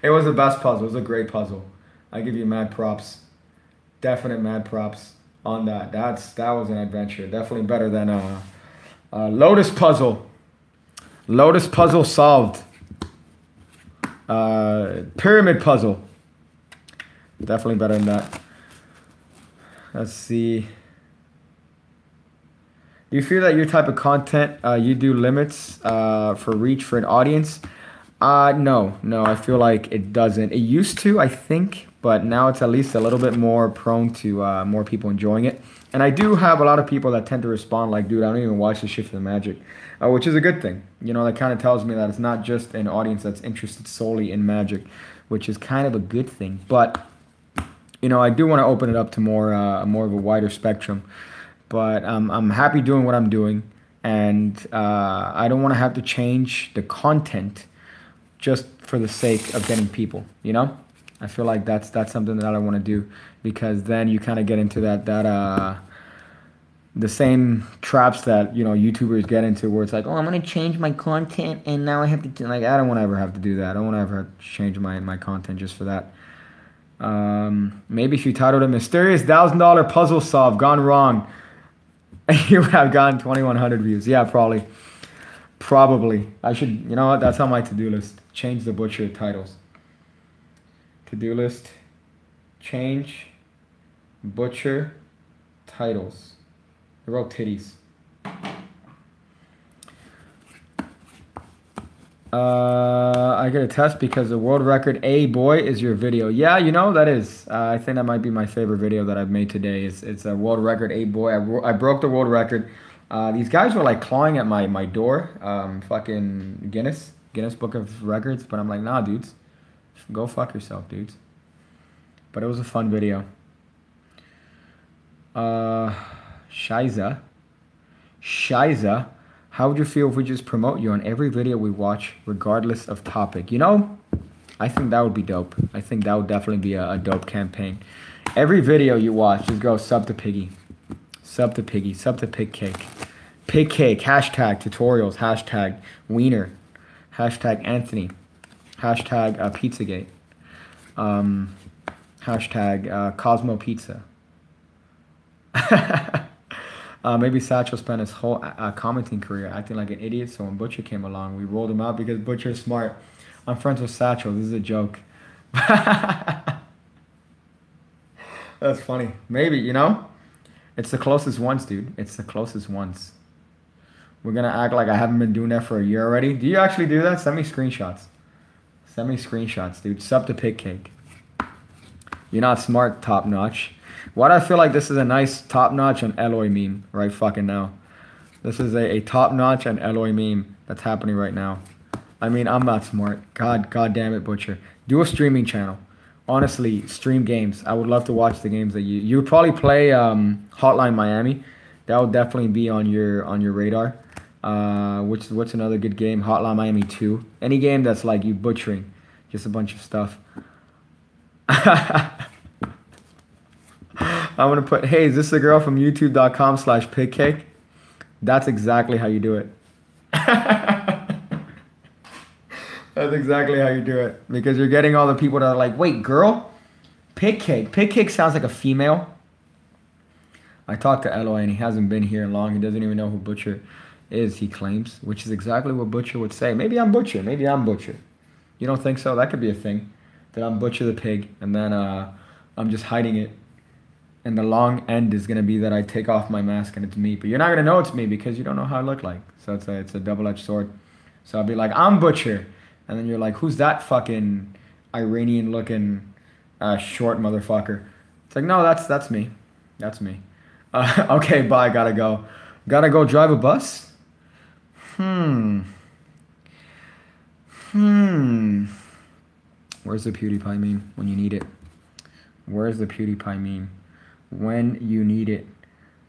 It was the best puzzle. It was a great puzzle. I give you mad props. Definite mad props on that. That was an adventure. Definitely better than Lotus Puzzle. Lotus Puzzle solved. Pyramid Puzzle. Definitely better than that. Let's see. Do you feel that your type of content, you do limits for reach for an audience? No. I feel like it doesn't. It used to, I think, but now it's at least a little bit more prone to more people enjoying it. And I do have a lot of people that tend to respond like, dude, I don't even watch this shit for the magic, which is a good thing. You know, that kind of tells me that it's not just an audience that's interested solely in magic, which is kind of a good thing. But, you know, I do want to open it up to more of a wider spectrum. But I'm happy doing what I'm doing, and I don't want to have to change the content just for the sake of getting people, you know? I feel like that's something that I want to do, because then you kind of get into the same traps that, you know, YouTubers get into, where it's like, oh, I'm going to change my content, and now I have to do, like, I don't want to ever have to do that. I don't want to ever have to change my content just for that. Maybe if you titled a mysterious $1,000 puzzle solved gone wrong, you would have gotten 2,100 views. Yeah, probably. I should, you know what, that's on my to-do list. Change the butcher titles. To-do list, change butcher titles. I wrote titties. I get a test because the world record, boy, is your video. Yeah, you know, that is. I think that might be my favorite video that I've made today. It's a world record, boy. I broke the world record. These guys were like clawing at my door. Fucking Guinness Book of Records. But I'm like, nah, dudes. Go fuck yourself, dudes. But it was a fun video. Shiza. How would you feel if we just promote you on every video we watch, regardless of topic? You know, I think that would be dope. I think that would definitely be a dope campaign. Every video you watch, just go sub to Piggy. Sub to Piggy. Sub to Pigcake. Pigcake. Hashtag tutorials. Hashtag wiener. Hashtag Anthony. Hashtag Pizzagate. Hashtag Cosmo Pizza. Maybe Satchel spent his whole commenting career acting like an idiot, so when Butcher came along, we rolled him out because Butcher's smart. I'm friends with Satchel. This is a joke. That's funny. Maybe, you know? It's the closest ones, dude. It's the closest ones. We're going to act like I haven't been doing that for a year already. Do you actually do that? Send me screenshots. Send me screenshots, dude. Sub to Pigcake. You're not smart, top notch. Why do I feel like this is a nice top-notch and Eloy meme right fucking now? This is a top-notch and Eloy meme that's happening right now. I mean, I'm not smart. God damn it, Butcher. Do a streaming channel. Honestly, stream games. I would love to watch the games that you would probably play. Hotline Miami. That would definitely be on your radar. What's another good game? Hotline Miami 2. Any game that's like you butchering, just a bunch of stuff. I'm going to put, hey, is this the girl from youtube.com/pigcake? That's exactly how you do it. That's exactly how you do it. Because you're getting all the people that are like, wait, girl? Pigcake. Pigcake sounds like a female. I talked to Eloy and he hasn't been here long. He doesn't even know who Butcher is, he claims. Which is exactly what Butcher would say. Maybe I'm Butcher. Maybe I'm Butcher. You don't think so? That could be a thing. That I'm Butcher the pig. And then I'm just hiding it. And the long end is going to be that I take off my mask and it's me. But you're not going to know it's me because you don't know how I look like. So it's a double-edged sword. So I'll be like, I'm Butcher. And then you're like, who's that fucking Iranian-looking short motherfucker? It's like, no, that's me. That's me. Okay, bye. Gotta go. Gotta go drive a bus? Where's the PewDiePie meme when you need it? Where's the PewDiePie meme when you need it?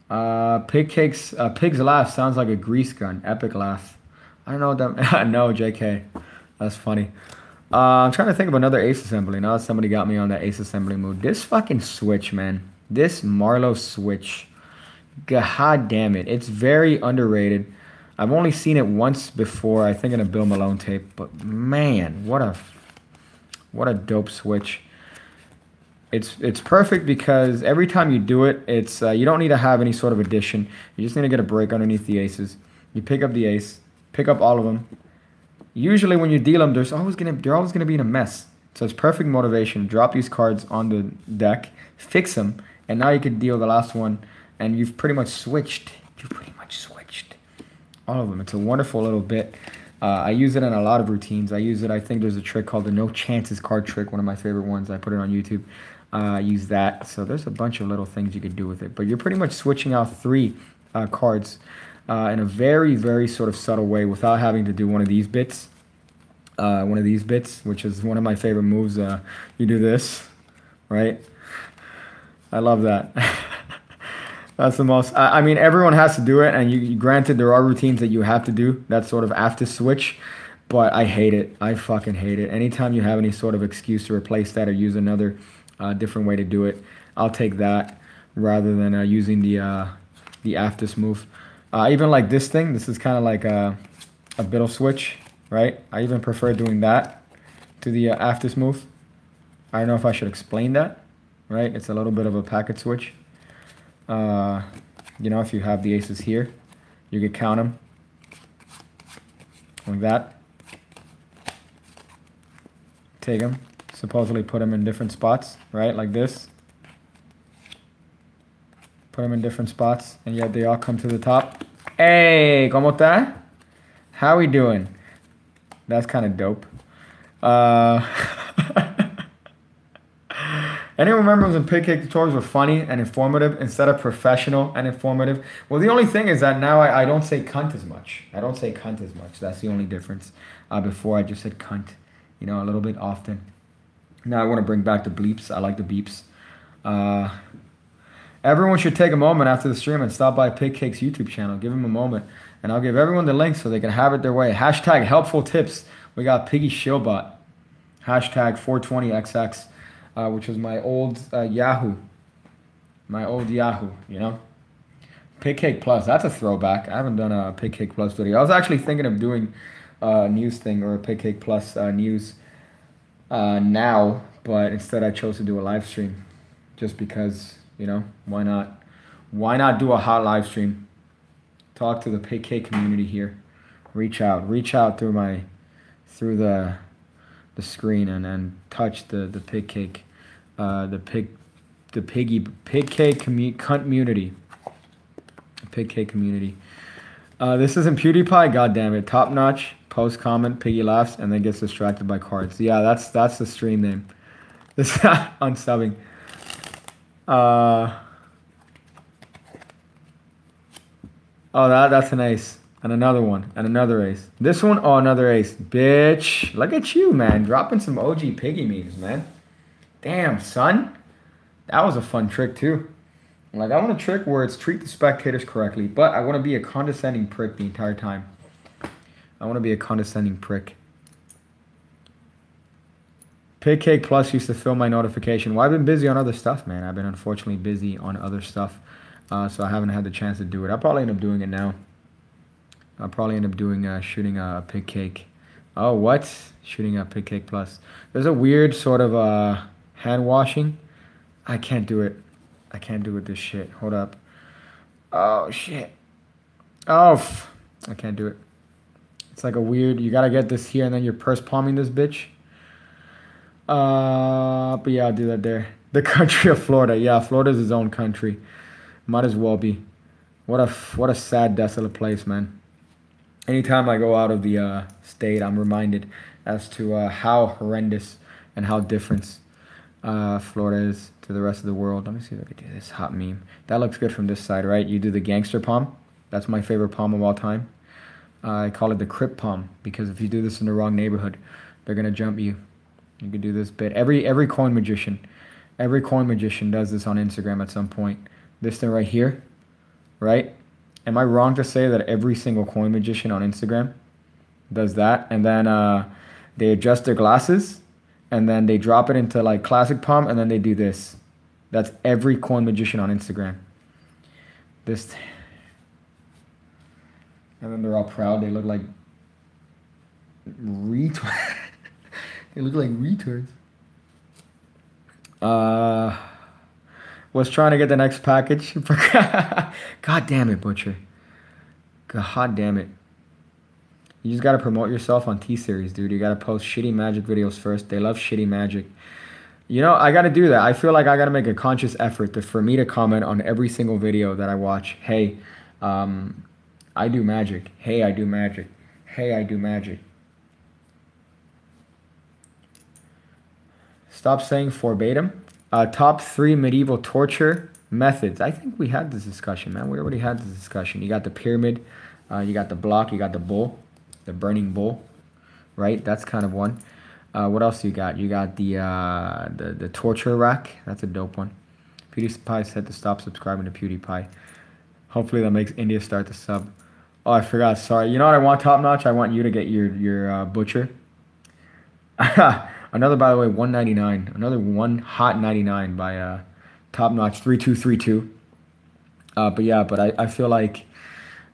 Pigcake's Pig's laugh sounds like a grease gun. Epic laugh. I don't know what that. No, JK. That's funny. I'm trying to think of another Ace Assembly. Now somebody got me on that Ace Assembly mood. This fucking switch, man. This Marlowe switch. God damn it. It's very underrated. I've only seen it once before, I think in a Bill Malone tape. But man, what a dope switch. It's perfect because every time you do it, it's you don't need to have any sort of addition. You just need to get a break underneath the aces. You pick up the ace, pick up all of them. Usually when you deal them, they're always gonna be in a mess. So it's perfect motivation. Drop these cards on the deck, fix them, and now you can deal the last one. And you've pretty much switched. All of them. It's a wonderful little bit. I use it in a lot of routines. I think there's a trick called the no chances card trick, one of my favorite ones. I put it on YouTube. I use that. So there's a bunch of little things you could do with it. But you're pretty much switching out 3 cards in a very, very sort of subtle way without having to do one of these bits. Which is one of my favorite moves. You do this, right? I love that. That's the most. I mean, everyone has to do it, and granted, there are routines that you have to do that sort of after switch, but I hate it. I fucking hate it. Anytime you have any sort of excuse to replace that or use another different way to do it, I'll take that rather than using the after move. Even like this thing, this is kind of like a biddle switch, right? I even prefer doing that to the after move. I don't know if I should explain that, right? It's a little bit of a packet switch. You know, if you have the aces here, you could count them like that. Take them, supposedly put them in different spots, right? Like this. Put them in different spots, and yet they all come to the top. Hey, ¿cómo está? How we doing? That's kind of dope. Anyone remember when Pigcake tutorials were funny and informative instead of professional and informative? Well, the only thing is that now I don't say cunt as much. I don't say cunt as much. That's the only difference. Before I just said cunt, you know, a little bit often. Now I want to bring back the bleeps. I like the beeps. Everyone should take a moment after the stream and stop by Pigcake's YouTube channel. Give him a moment. And I'll give everyone the link so they can have it their way. Hashtag helpful tips. We got Piggy Shieldbot. Hashtag 420XX. Which was my old Yahoo. My old Yahoo, you know? Pigcake Plus, that's a throwback. I haven't done a Pigcake Plus video. I was actually thinking of doing a news thing or a Pigcake Plus news now, but instead I chose to do a live stream just because, you know, why not? Why not do a hot live stream? Talk to the Pigcake community here. Reach out through the screen and touch the Pigcake, Pigcake community. Pigcake community. This isn't PewDiePie. God damn it! Top notch. Post comment. Piggy laughs and then gets distracted by cards. Yeah, that's the stream name. This unsubbing. Oh, that's an ace. And another one. And another ace. This one, oh, another ace. Bitch. Look at you, man. Dropping some OG Piggy memes, man. Damn, son. That was a fun trick, too. Like, I want a trick where it's treat the spectators correctly, but I want to be a condescending prick the entire time. I want to be a condescending prick. Pigcake Plus used to fill my notification. Well, I've been busy on other stuff, man. I've been unfortunately busy on other stuff, so I haven't had the chance to do it. I'll probably end up doing it now. I'll probably end up doing shooting a Pigcake. Oh, what? Shooting a Pigcake Plus. There's a weird sort of hand washing. I can't do it. I can't do it this shit. Hold up. Oh, shit. Oh, I can't do it. It's like a weird, you gotta get this here and then you're purse palming this bitch. But yeah, I'll do that there. The country of Florida. Yeah, Florida's its own country. Might as well be. What a sad, desolate place, man. Anytime I go out of the state, I'm reminded as to how horrendous and how different Florida is to the rest of the world. Let me see if I can do this hot meme. That looks good from this side, right? You do the gangster palm. That's my favorite palm of all time. I call it the Crip palm because if you do this in the wrong neighborhood, they're going to jump you. You could do this bit. Every coin magician does this on Instagram at some point. This thing right here, right? Am I wrong to say that every single coin magician on Instagram does that? And then they adjust their glasses, and then they drop it into like classic palm, and then they do this. That's every coin magician on Instagram. This, and then they're all proud. They look like retards. They look like retards. Was trying to get the next package. God damn it, Butcher. God damn it. You just gotta promote yourself on T-Series, dude. You gotta post shitty magic videos first. They love shitty magic. You know, I gotta do that. I feel like I gotta make a conscious effort for me to comment on every single video that I watch. Hey, I do magic. Hey, I do magic. Hey, I do magic. Stop saying verbatim. Top 3 medieval torture methods. I think we had this discussion, man. We already had this discussion. You got the pyramid, you got the block, you got the bull, the burning bull, right? That's kind of one. What else you got? You got the torture rack. That's a dope one. PewDiePie said to stop subscribing to PewDiePie. Hopefully that makes India start to sub. Oh, I forgot. Sorry. You know what I want, Top Notch? I want you to get your Butcher. Another, by the way, 199. Another one hot 99 by Top Notch 3232. But yeah, but I feel like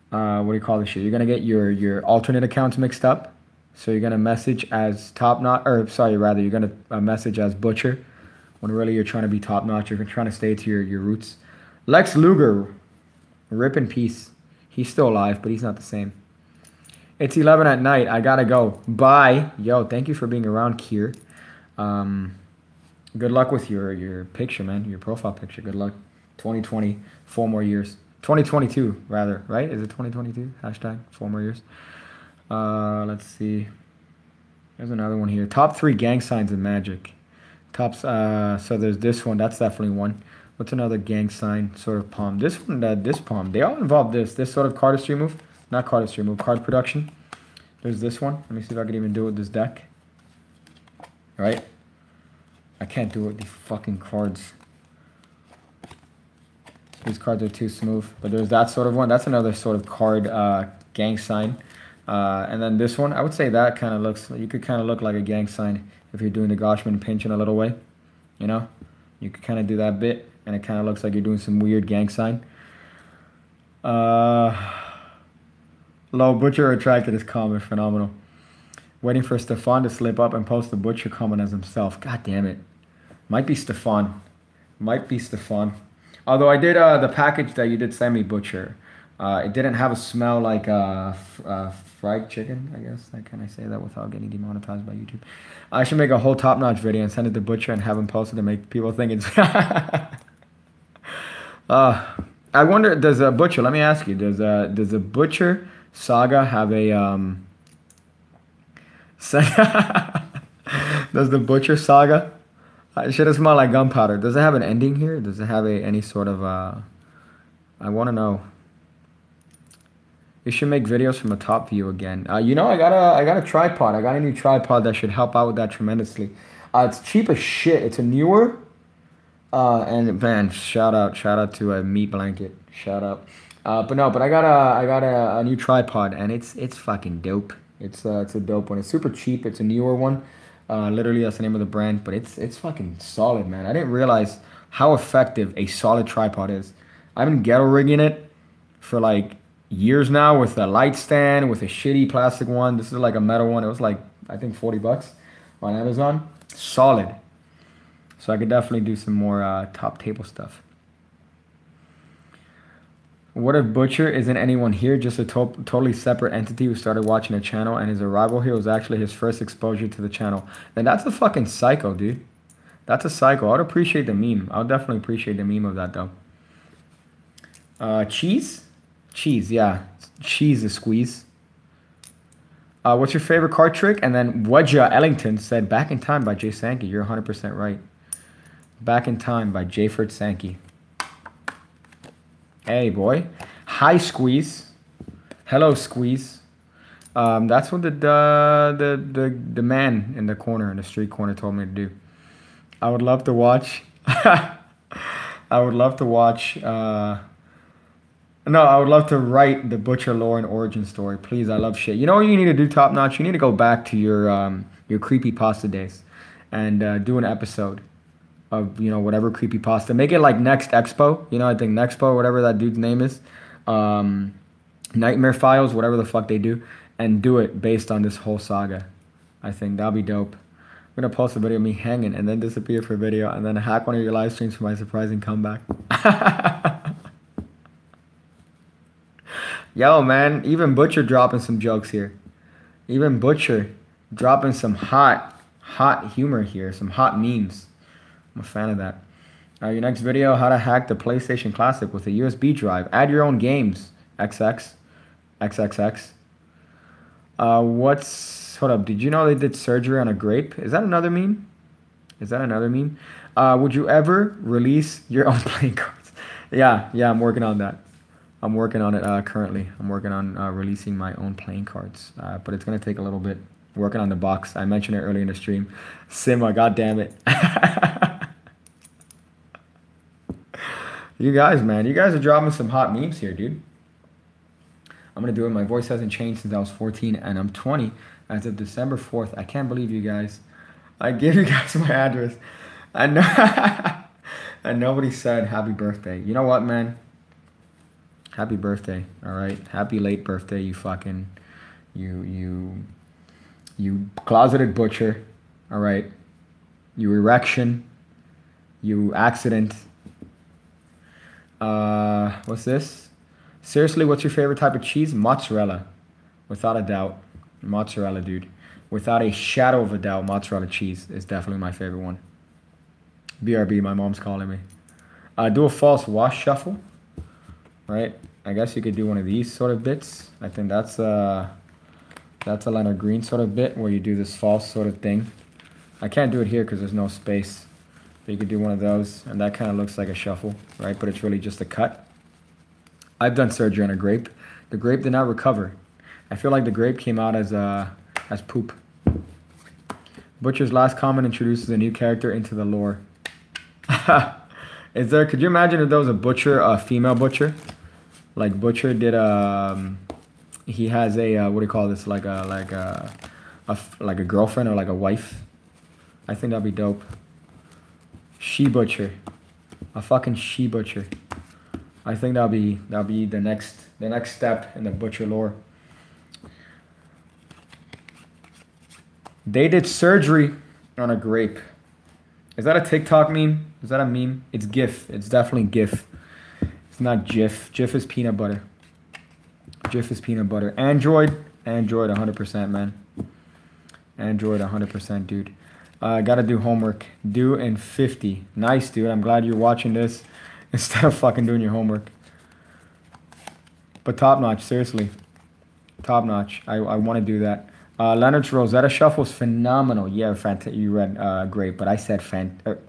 what do you call this shit? You're gonna get your alternate accounts mixed up. So you're gonna message as Top Notch, or sorry, rather you're gonna message as Butcher, when really you're trying to be Top Notch. You're trying to stay to your roots. Lex Luger, rip in peace. He's still alive, but he's not the same. It's 11 at night. I gotta go. Bye. Yo, thank you for being around, Kier. Good luck with your picture, man. Your profile picture. Good luck. 2020, 4 more years. 2022, rather, right? Is it 2022? Hashtag 4 more years. Let's see. There's another one here. Top 3 gang signs in Magic. So there's this one. That's definitely one. What's another gang sign sort of palm? This one, this palm. They all involve this sort of cardistry move. Not cardistry move, card production. There's this one. Let me see if I can even do it with this deck. Right? I can't do it with these fucking cards. These cards are too smooth. But there's that sort of one. That's another sort of card gang sign. And then this one, I would say that kind of looks, you could kind of look like a gang sign if you're doing the Goshman pinch in a little way. You know? You could kind of do that bit, and it kind of looks like you're doing some weird gang sign. Low Butcher attracted is comment. Phenomenal. Waiting for Stefan to slip up and post the Butcher comment as himself. God damn it. Might be Stefan. Might be Stefan. Although I did the package that you did send me, Butcher. It didn't have a smell like fried chicken, I guess. Can I say that without getting demonetized by YouTube? I should make a whole top-notch video and send it to Butcher and have him post it to make people think it's... I wonder, does a Butcher, let me ask you, does a Butcher saga have a... does the Butcher saga... It should smell like gunpowder. Does it have an ending here? Does it have any sort of... I want to know. You should make videos from a top view again. You know, I got a tripod. I got a new tripod that should help out with that tremendously. It's cheap as shit. It's a newer. And man, shout out to a meat blanket. Shout out. But I got a new tripod, and it's fucking dope. It's a dope one. It's super cheap. It's a newer one. Literally that's the name of the brand, but it's fucking solid, man. I didn't realize how effective a solid tripod is. I've been ghetto rigging it for like years now with a light stand, with a shitty plastic one. This is like a metal one. It was like, I think 40 bucks on Amazon. Solid. So I could definitely do some more top table stuff. What if Butcher isn't anyone here, just a totally separate entity who started watching a channel, and his arrival here was actually his first exposure to the channel? Then that's a fucking psycho, dude. That's a psycho. I would appreciate the meme. I would definitely appreciate the meme of that, though. Cheese? Cheese, yeah. Cheese is squeeze. What's your favorite card trick? And then Wedja Ellington said, Back in Time by Jay Sankey. You're 100% right. Back in Time by Jayford Sankey. Hey, boy. Hi, Squeeze. Hello, Squeeze. That's what the man in the corner, in the street corner, told me to do. I would love to watch. I would love to watch. No, I would love to write the Butcher lore and origin story. Please, I love shit. You know what you need to do, Top Notch? You need to go back to your creepypasta days, and do an episode of, you know, whatever creepypasta. Make it like Next Expo. You know, I think Nexpo, whatever that dude's name is. Nightmare Files, whatever the fuck they do, and do it based on this whole saga. I think that'll be dope. I'm gonna post a video of me hanging and then disappear for a video and then hack one of your live streams for my surprising comeback. Yo, man, even Butcher dropping some jokes here. Even Butcher dropping some hot humor here, some hot memes. I'm a fan of that. Your next video, how to hack the PlayStation Classic with a USB drive. Add your own games. XX. XXX. Hold up, did you know they did surgery on a grape? Is that another meme? Is that another meme? Would you ever release your own playing cards? Yeah, I'm working on that. I'm working on it currently. I'm working on releasing my own playing cards. But it's going to take a little bit. Working on the box. I mentioned it earlier in the stream. Sima, god damn it. You guys, man. You guys are dropping some hot memes here, dude. I'm going to do it. My voice hasn't changed since I was 14, and I'm 20 as of December 4th. I can't believe you guys. I gave you guys my address. I know. And nobody said happy birthday. You know what, man? Happy birthday, all right? Happy late birthday, you fucking... You closeted butcher, all right? You erection. You accident. What's this? Seriously, what's your favorite type of cheese? Mozzarella. Without a doubt. Mozzarella, dude. Without a shadow of a doubt, mozzarella cheese is definitely my favorite one. BRB, my mom's calling me. Do a false wash shuffle. Right? I guess you could do one of these sort of bits. I think that's a Leonard Green sort of bit where you do this false sort of thing. I can't do it here because there's no space. But you could do one of those, and that kind of looks like a shuffle, right? But it's really just a cut. I've done surgery on a grape. The grape did not recover. I feel like the grape came out as poop. Butcher's last comment introduces a new character into the lore. Could you imagine if there was a butcher, a female butcher? Like Butcher did he has a what do you call this? Like a girlfriend or like a wife. I think that'd be dope. She Butcher. A fucking she butcher. I think that'll be the next step in the Butcher lore. They did surgery on a grape. Is that a TikTok meme? Is that a meme? It's GIF. It's definitely GIF. It's not GIF. GIF is peanut butter. GIF is peanut butter. Android 100%, man. Android 100%, dude. Gotta do homework. Due in 50. Nice, dude. I'm glad you're watching this instead of fucking doing your homework. But top notch, seriously. Top notch. I want to do that. Leonard's Rosetta Shuffle is phenomenal. Yeah, you read great, but I said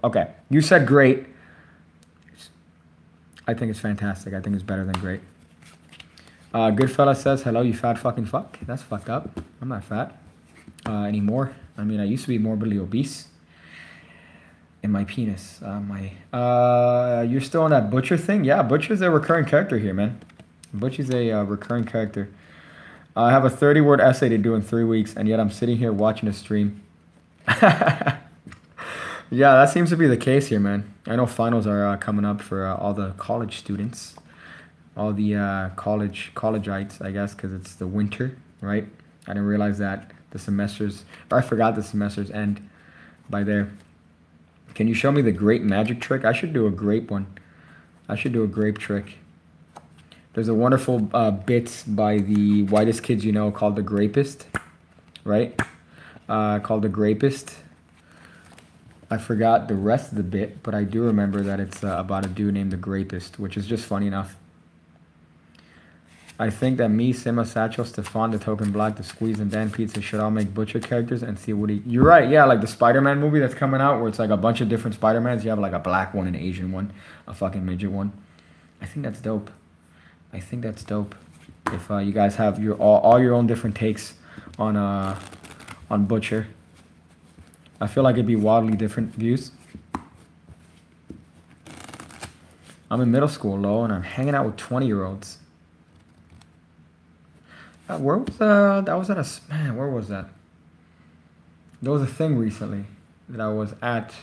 okay. You said great. I think it's fantastic. I think it's better than great. Goodfella says, hello, you fat fucking fuck. That's fucked up. I'm not fat anymore. I mean, I used to be morbidly obese in my penis. You're still on that Butcher thing? Yeah, Butcher's a recurring character here, man. Butcher's a recurring character. I have a 30-word essay to do in 3 weeks, and yet I'm sitting here watching a stream. Yeah, that seems to be the case here, man. I know finals are coming up for all the college students. All the collegeites, I guess, because it's the winter, right? I didn't realize that the semesters, or I forgot the semesters end by there. Can you show me the grape magic trick? I should do a grape one. I should do a grape trick. There's a wonderful bit by the whitest kids you know called The Grapist, right? Called The Grapist. I forgot the rest of the bit, but I do remember that it's about a dude named The Grapist, which is just funny enough. I think that me, Sima, Satchel, Stefan, the Token Black, the Squeeze, and Dan Pizza should all make Butcher characters and see what he... You're right, yeah, like the Spider-Man movie that's coming out where it's like a bunch of different Spider-Mans. You have like a black one, an Asian one, a fucking midget one. I think that's dope. I think that's dope. If you guys have all your own different takes on Butcher. I feel like it'd be wildly different views. I'm in middle school, low, and I'm hanging out with 20-year-olds. Where was that was at a man? Where was that? There was a thing recently that I was at.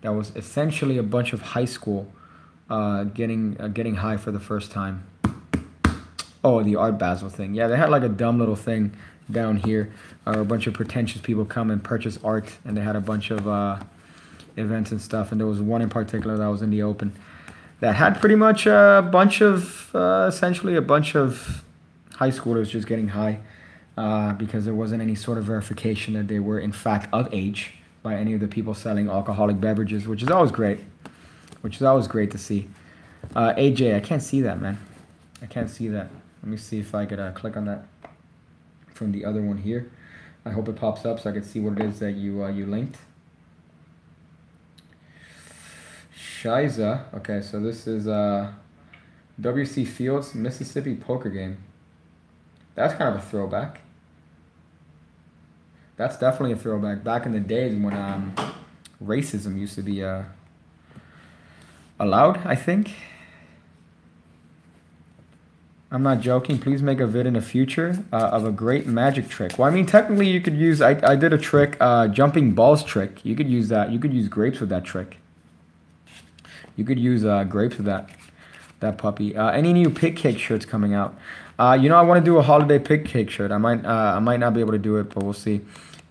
That was essentially a bunch of high school getting high for the first time. Oh, the Art Basel thing. Yeah, they had like a dumb little thing down here. A bunch of pretentious people come and purchase art, and they had a bunch of events and stuff. And there was one in particular that was in the open that had pretty much a bunch of, essentially a bunch of high schoolers just getting high because there wasn't any sort of verification that they were in fact of age by any of the people selling alcoholic beverages, which is always great. Which is always great to see. AJ, I can't see that, man. I can't see that. Let me see if I could click on that from the other one here. I hope it pops up so I can see what it is that you linked. Shiza. Okay, so this is W.C. Fields Mississippi poker game. That's kind of a throwback. That's definitely a throwback. Back in the days when racism used to be allowed, I think. I'm not joking. Please make a vid in the future of a great magic trick. Well, I mean, technically you could use, I did a trick, jumping balls trick. You could use that. You could use grapes with that trick. You could use grapes with that puppy. Any new Pigcake shirts coming out? You know, I want to do a holiday Pigcake shirt. I might not be able to do it, but we'll see.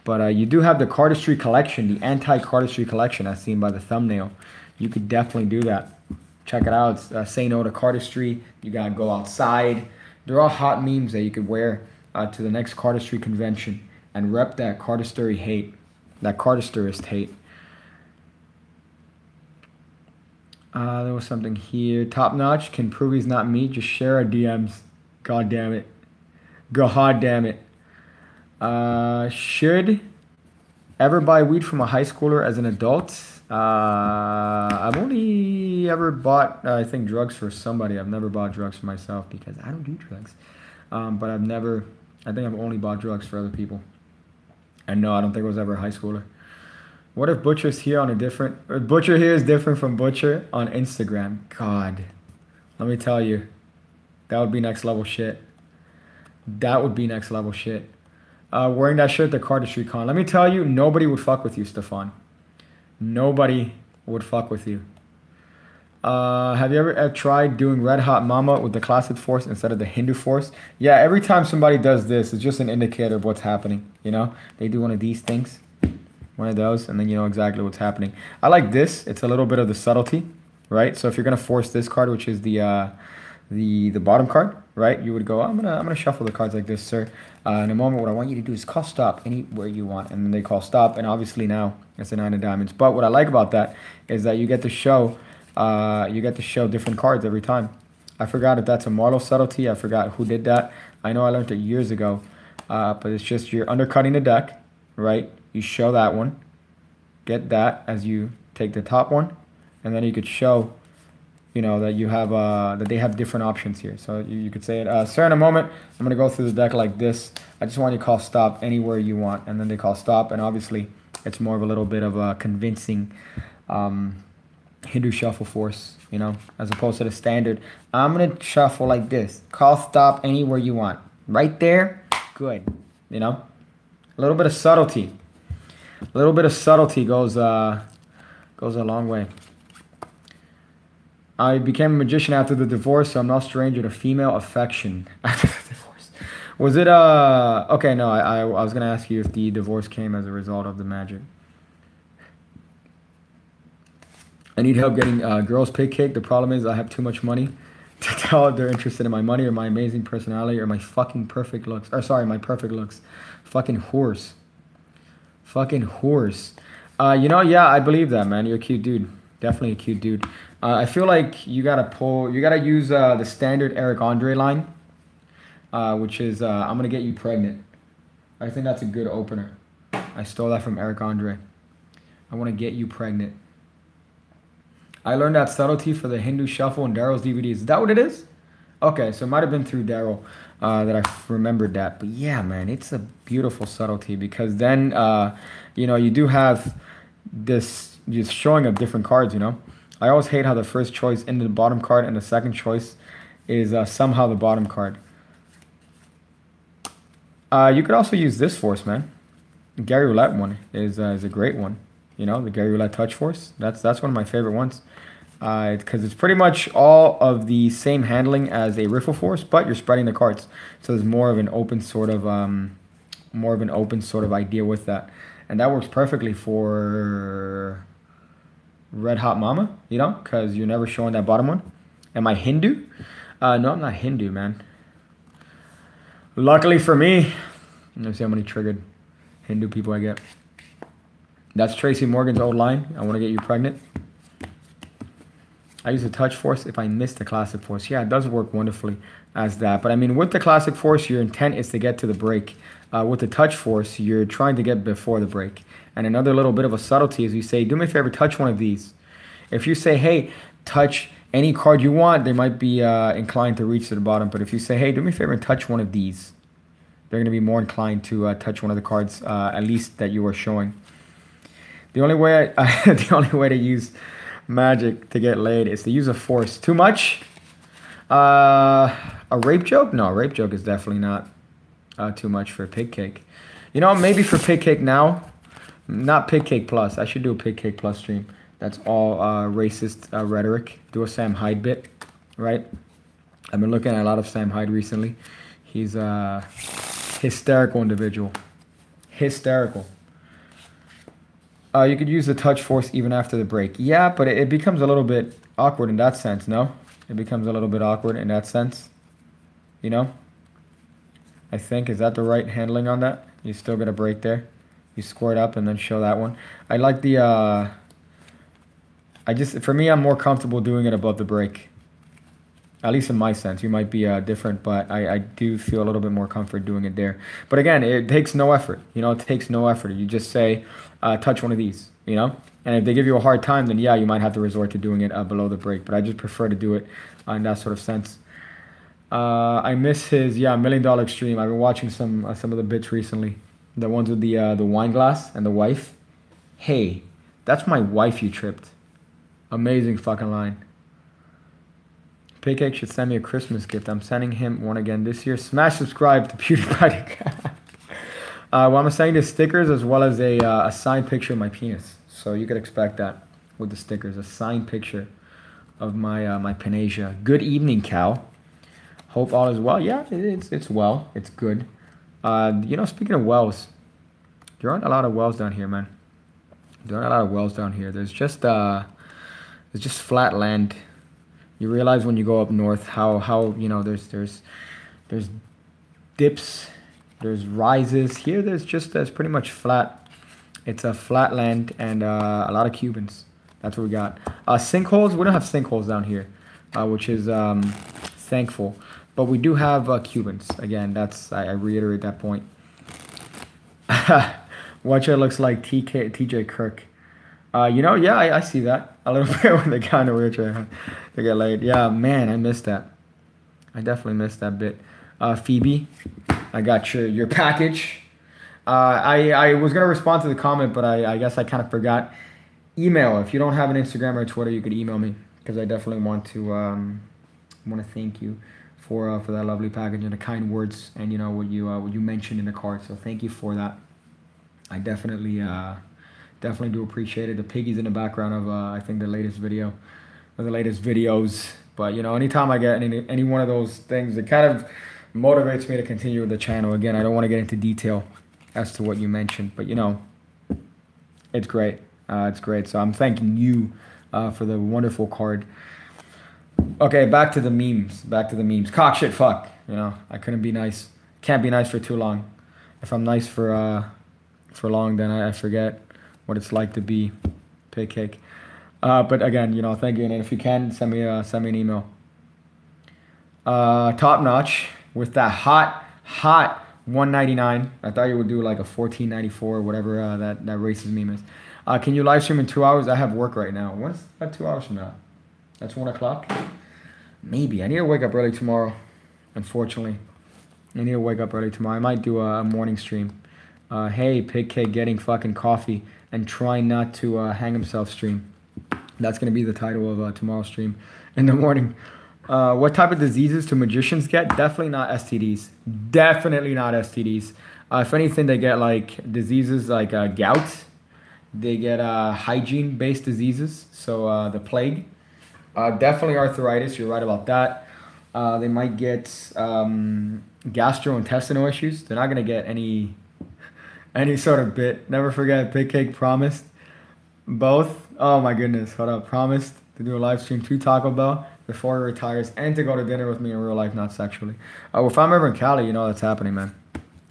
But you do have the cardistry collection, the anti-cardistry collection as seen by the thumbnail. You could definitely do that. Check it out. It's, say no to cardistry. You gotta go outside. They're all hot memes that you could wear to the next cardistry convention and rep that cardistry hate, that cardisterist hate. There was something here. Top notch. Can prove he's not me. Just share our DMs. God damn it. God damn it. Should ever buy weed from a high schooler as an adult? I've only ever bought, I think, drugs for somebody. I've never bought drugs for myself because I don't do drugs. But I think I've only bought drugs for other people. And no, I don't think it was ever a high schooler. What if Butcher's here on a different, Butcher here is different from Butcher on Instagram? God, let me tell you, that would be next level shit. That would be next level shit. Wearing that shirt at the Cardistry Con. Let me tell you, nobody would fuck with you, Stefan. Nobody would fuck with you. Have you ever tried doing Red Hot Mama with the Classic Force instead of the Hindu Force? Yeah, every time somebody does this, it's just an indicator of what's happening. You know, they do one of these things, one of those, and then you know exactly what's happening. I like this. It's a little bit of the subtlety, right? So if you're gonna force this card, which is the bottom card, right? You would go, I'm gonna shuffle the cards like this, sir. In a moment, what I want you to do is call stop anywhere you want, and then they call stop, and obviously now it's a 9 of diamonds. But what I like about that is that you get to show different cards every time. I forgot if that's a Marlowe subtlety. I forgot who did that. I know I learned it years ago, but it's just you're undercutting the deck, right? You show that one, get that as you take the top one, and then you could show, you know, that you have that they have different options here. So you could say it, sir, in a moment, I'm gonna go through the deck like this. I just want you to call stop anywhere you want, and then they call stop, and obviously it's more of a little bit of a convincing Hindu shuffle force, you know, as opposed to the standard. I'm gonna shuffle like this. Call stop anywhere you want. Right there, good. You know, a little bit of subtlety. A little bit of subtlety goes a long way. I became a magician after the divorce, so I'm no stranger to female affection. After the divorce. Was it, okay, no, I was going to ask you if the divorce came as a result of the magic. I need help getting girls Pigcake. The problem is I have too much money to tell if they're interested in my money or my amazing personality or my fucking perfect looks. Or sorry, my perfect looks. Fucking horse. Fucking horse. You know, yeah, I believe that, man. You're a cute dude. Definitely a cute dude. I feel like you gotta use the standard Eric Andre line, which is I'm gonna get you pregnant. I think that's a good opener. I stole that from Eric Andre. I want to get you pregnant. I learned that subtlety for the Hindu Shuffle and Daryl's DVDs. Is that what it is? Okay, so it might have been through Daryl. that I remembered that. But yeah, man, it's a beautiful subtlety because then, you know, you do have this just showing of different cards, you know. I always hate how the first choice into the bottom card and the second choice is somehow the bottom card. You could also use this force, man. Gary Roulette one is a great one. You know, the Gary Roulette touch force. That's one of my favorite ones. Because it's pretty much all of the same handling as a riffle force, but you're spreading the cards, so there's more of an open sort of idea with that, and that works perfectly for Red Hot Mama, you know, because you're never showing that bottom one. Am I Hindu? No, I'm not Hindu, man. Luckily for me, let me see how many triggered Hindu people I get. That's Tracy Morgan's old line. I want to get you pregnant. I use the touch force if I miss the classic force. Yeah, it does work wonderfully as that. But I mean, with the classic force, your intent is to get to the break. With the touch force, you're trying to get before the break. And another little bit of a subtlety is you say, do me a favor, touch one of these. If you say, hey, touch any card you want, they might be inclined to reach to the bottom. But if you say, hey, do me a favor and touch one of these, they're going to be more inclined to touch one of the cards, at least that you are showing. The only way the only way to use magic to get laid is to use a force. Too much? A rape joke? No, a rape joke is definitely not too much for Pigcake. You know, maybe for Pigcake now, not Pigcake Plus. I should do a Pigcake Plus stream. That's all racist rhetoric. Do a Sam Hyde bit, right? I've been looking at a lot of Sam Hyde recently. He's a hysterical individual. Hysterical. You could use the touch force even after the break. Yeah, but it becomes a little bit awkward in that sense, no? It becomes a little bit awkward in that sense. You know? I think, is that the right handling on that? You still get a break there. You score it up and then show that one. I like the, for me, I'm more comfortable doing it above the break. At least in my sense. You might be different, but I do feel a little bit more comfort doing it there. But again, it takes no effort. You know, it takes no effort. You just say, touch one of these, you know? And if they give you a hard time, then yeah, you might have to resort to doing it below the break. But I just prefer to do it in that sort of sense. I miss his, $1 million stream. I've been watching some of the bits recently. The ones with the wine glass and the wife. Hey, that's my wife you tripped. Amazing fucking line. Pigcake should send me a Christmas gift. I'm sending him one again this year. Smash subscribe to PewDiePie. Well, I'm sending the stickers as well as a signed picture of my penis. So you could expect that with the stickers. A signed picture of my Panasia. Good evening, Cal. Hope all is well. Yeah, it's well. It's good. You know, speaking of wells, there aren't a lot of wells down here, man. There aren't a lot of wells down here. There's just flat land. You realize when you go up north how you know there's dips, there's rises. Here there's pretty much flat. It's a flat land and a lot of Cubans. That's what we got. Sinkholes. We don't have sinkholes down here, which is thankful. But we do have Cubans. Again, I reiterate that point. Watcher looks like TJ Kirk. You know, yeah, I see that a little bit when they got in a wheelchair to get laid. Yeah, man, I missed that. I definitely missed that bit. Phoebe, I got your package. I was gonna respond to the comment, but I guess I kind of forgot. Email. If you don't have an Instagram or Twitter, you could email me because I definitely want to thank you for that lovely package and the kind words and you know what you mentioned in the card. So thank you for that. I definitely do appreciate it. The piggy's in the background of I think the latest video or the latest videos. But you know, anytime I get any one of those things, it kind of motivates me to continue with the channel. Again, I don't want to get into detail as to what you mentioned, but you know, it's great. It's great. So I'm thanking you for the wonderful card. Okay, back to the memes. Cock shit fuck. You know, I couldn't be nice. Can't be nice for too long. If I'm nice for long, then I forget what it's like to be Pigcake. But again, you know, thank you. And if you can, send me an email. Top notch with that hot $1.99. I thought you would do like a $14.94 or whatever that racist meme is. Can you live stream in 2 hours? I have work right now. What's that 2 hours from now? That's 1 o'clock? Maybe. I need to wake up early tomorrow, unfortunately. I need to wake up early tomorrow. I might do a morning stream. Hey, Pigcake getting fucking coffee and trying not to hang himself stream. That's going to be the title of tomorrow's stream in the morning. What type of diseases do magicians get? Definitely not STDs. Definitely not STDs. If anything, they get like diseases like gout. They get hygiene-based diseases. So the plague. Definitely arthritis. You're right about that. They might get gastrointestinal issues. They're not going to get any sort of bit. Never forget, Pigcake promised both. Oh my goodness, hold up. Promised to do a live stream to Taco Bell before he retires and to go to dinner with me in real life, not sexually. If I'm ever in Cali, you know that's happening, man.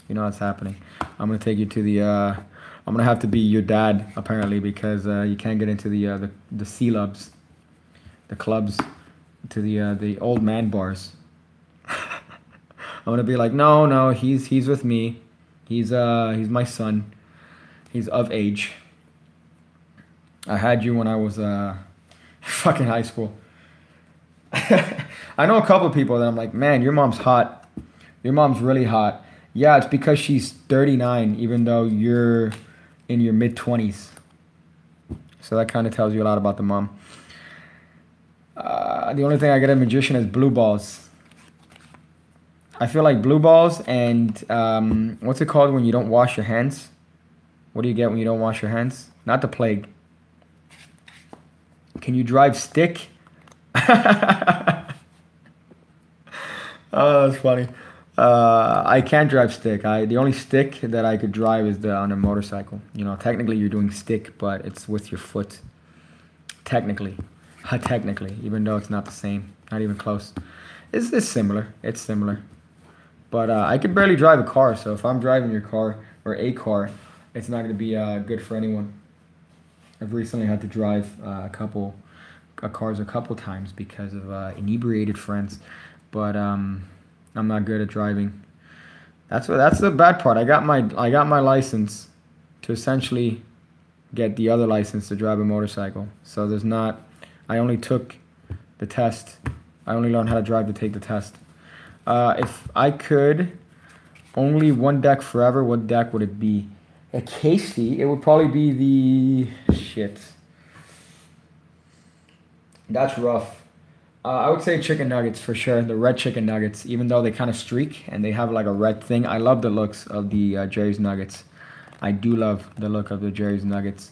You know that's happening. I'm going to take you to the... I'm going to have to be your dad, apparently, because you can't get into the C-Lubs, the clubs, to the old man bars. I'm going to be like, no, he's with me. He's my son. He's of age. I had you when I was fucking high school. I know a couple of people that I'm like, man, your mom's hot. Your mom's really hot. Yeah, it's because she's 39, even though you're in your mid-20s. So that kind of tells you a lot about the mom. The only thing I get a magician is blue balls. I feel like blue balls and what's it called when you don't wash your hands? What do you get when you don't wash your hands? Not the plague. Can you drive stick? Oh, that's funny. I can't drive stick. The only stick that I could drive is on a motorcycle. You know, technically you're doing stick, but it's with your foot. Technically, even though it's not the same, not even close. It's similar. It's similar. But I could barely drive a car, so if I'm driving your car or a car, it's not going to be good for anyone. I've recently had to drive cars a couple times because of inebriated friends, but I'm not good at driving. That's the bad part. I got my license to essentially get the other license to drive a motorcycle. So there's not. I only took the test. I only learned how to drive to take the test. If I could only one deck forever, what deck would it be? A Casey, it would probably be the... Shit. That's rough. I would say chicken nuggets for sure. The red chicken nuggets, even though they kind of streak and they have like a red thing. I love the looks of the Jerry's nuggets. I do love the look of the Jerry's nuggets.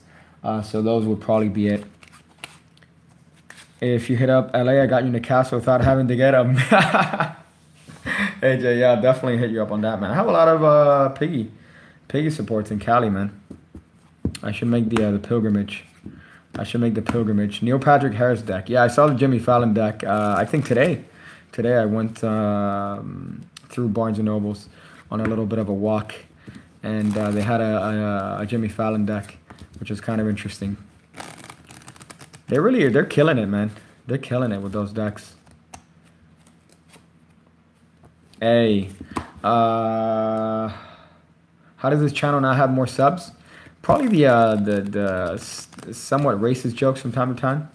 So those would probably be it. If you hit up LA, I got you in the castle without having to get them. AJ, yeah, I'll definitely hit you up on that, man. I have a lot of Piggy supports in Cali, man. I should make the pilgrimage. I should make the pilgrimage. Neil Patrick Harris deck. Yeah, I saw the Jimmy Fallon deck. I think today. Today I went through Barnes & Nobles on a little bit of a walk. And they had a Jimmy Fallon deck, which is kind of interesting. They're killing it, man. They're killing it with those decks. Hey, how does this channel not have more subs? Probably the somewhat racist jokes from time to time.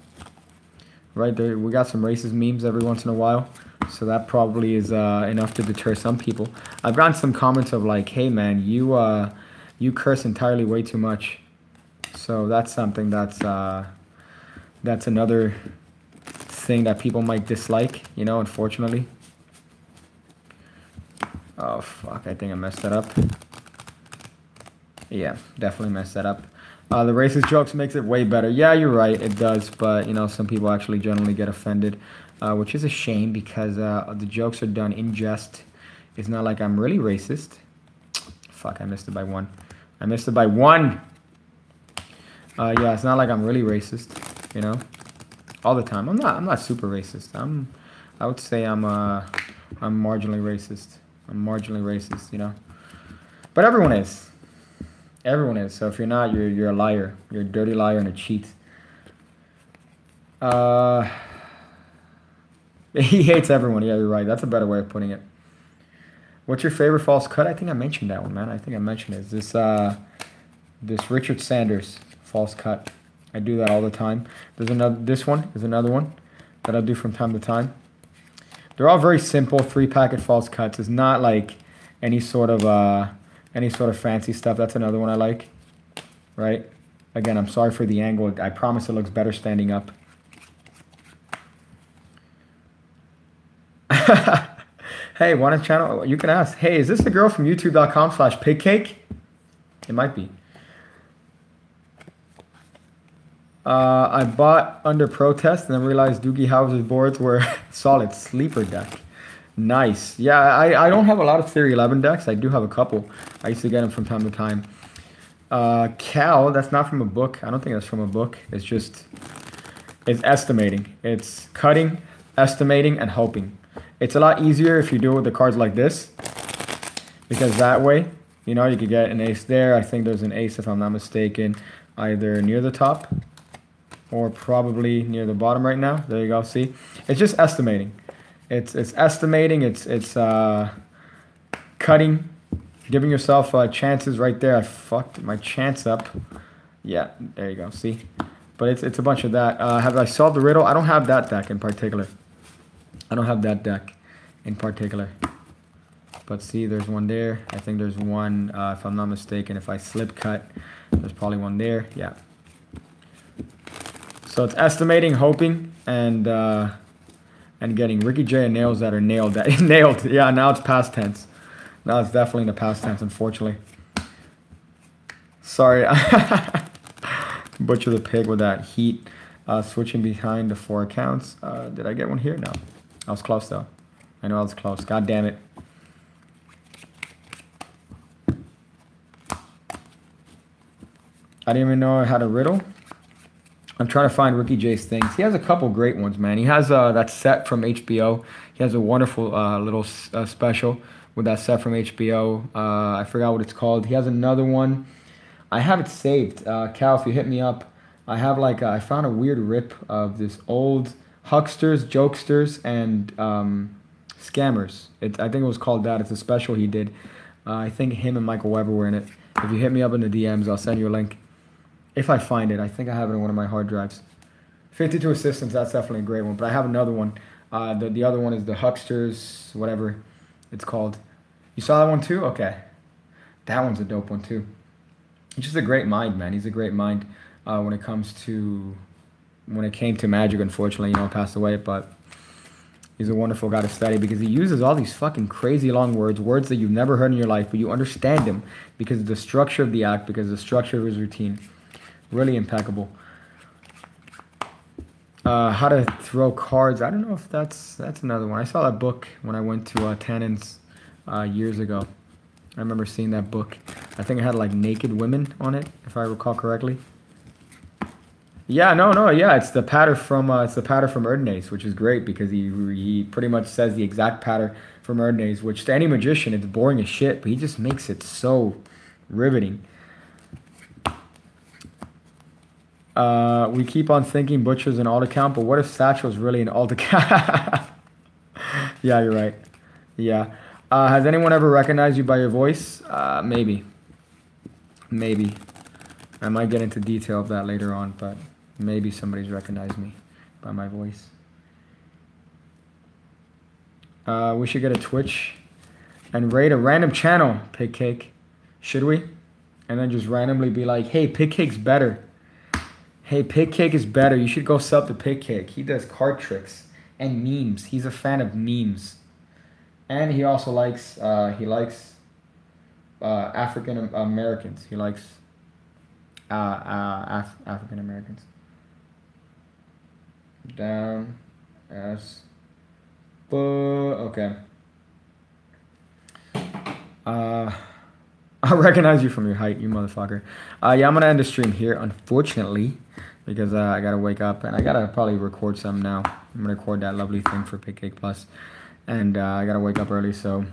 Right there, we got some racist memes every once in a while, so that probably is enough to deter some people. I've gotten some comments of like, "Hey man, you curse entirely way too much." So that's something that's another thing that people might dislike, you know, unfortunately. Oh, fuck, I think I messed that up. Yeah, definitely messed that up. The racist jokes makes it way better. Yeah, you're right, it does, but, you know, some people actually generally get offended, which is a shame because the jokes are done in jest. It's not like I'm really racist. Fuck, I missed it by one. I missed it by one! Yeah, it's not like I'm really racist, you know, all the time. I'm not super racist. I would say I'm marginally racist. I'm marginally racist, you know. But everyone is. Everyone is. So if you're not, you're a liar. You're a dirty liar and a cheat. He hates everyone. Yeah, you're right. That's a better way of putting it. What's your favorite false cut? I think I mentioned that one, man. I think I mentioned it. This Richard Sanders false cut. I do that all the time. This one is another one that I do from time to time. They're all very simple 3-packet false cuts. It's not like any sort of fancy stuff. That's another one I like, right? Again, I'm sorry for the angle. I promise it looks better standing up. Hey, want a channel? You can ask. Hey, is this the girl from youtube.com/pigcake? It might be. I bought under protest and then realized Doogie Howser's boards were solid sleeper deck. Nice. Yeah, I don't have a lot of Theory 11 decks. I do have a couple. I used to get them from time to time. Cal, that's not from a book. I don't think that's from a book. It's just, it's estimating. It's cutting, estimating, and hoping. It's a lot easier if you do it with the cards like this, because that way, you know, you could get an ace there. I think there's an ace, if I'm not mistaken, either near the top or probably near the bottom right now. There you go. See, it's just estimating. It's estimating. It's cutting, giving yourself chances right there. I fucked my chance up. Yeah, there you go. See, but it's a bunch of that. Have I solved the riddle? I don't have that deck in particular. I don't have that deck in particular. But see, there's one there. I think there's one, if I'm not mistaken, if I slip cut, there's probably one there. Yeah. So it's estimating, hoping, and getting Ricky J and nails that are nailed. Nailed. Yeah, now it's past tense. Now it's definitely in the past tense, unfortunately. Sorry. Butcher the pig with that heat. Switching behind the 4 accounts. Did I get one here? No. I was close, though. I know I was close. God damn it. I didn't even know I had a riddle. I'm trying to find Ricky J's things. He has a couple great ones, man. He has that set from HBO. He has a wonderful little special with that set from HBO. I forgot what it's called. He has another one. I have it saved. Cal, if you hit me up, I have like I found a weird rip of this old hucksters, jokesters, and scammers. I think it was called that. It's a special he did. I think him and Michael Weber were in it. If you hit me up in the DMs, I'll send you a link. If I find it. I think I have it in one of my hard drives. 52 Assistants, that's definitely a great one. But I have another one. The other one is the Hucksters, whatever it's called. You saw that one too? Okay. That one's a dope one too. He's just a great mind, man. He's a great mind when it came to Magic, unfortunately, you know, passed away. But he's a wonderful guy to study because he uses all these fucking crazy long words that you've never heard in your life, but you understand them because of the structure of the act, because of the structure of his routine. Really impeccable. How to throw cards. I don't know if that's another one. I saw that book when I went to Tannen's years ago. I remember seeing that book. I think it had like naked women on it, if I recall correctly. Yeah, yeah, it's the pattern from Erdnase, which is great because he pretty much says the exact pattern from Erdnase, which to any magician it's boring as shit, but he just makes it so riveting. We keep on thinking Butcher's an alt account, but what if Satchel's really an alt account? Yeah, you're right. Yeah. Has anyone ever recognized you by your voice? Maybe. Maybe. I might get into detail of that later on, but maybe somebody's recognized me by my voice. We should get a Twitch and raid a random channel, Pigcake. Should we? And then just randomly be like, hey, Pigcake's better. Hey, Pigcake is better. You should go sub to Pigcake. He does card tricks and memes. He's a fan of memes. And he also likes, African Americans. He likes African Americans. Down. S. Okay. I'll recognize you from your height, you motherfucker. Yeah, I'm gonna end the stream here, unfortunately, because I gotta wake up and I gotta probably record some now. I'm gonna record that lovely thing for Pigcake Plus, and I gotta wake up early. So,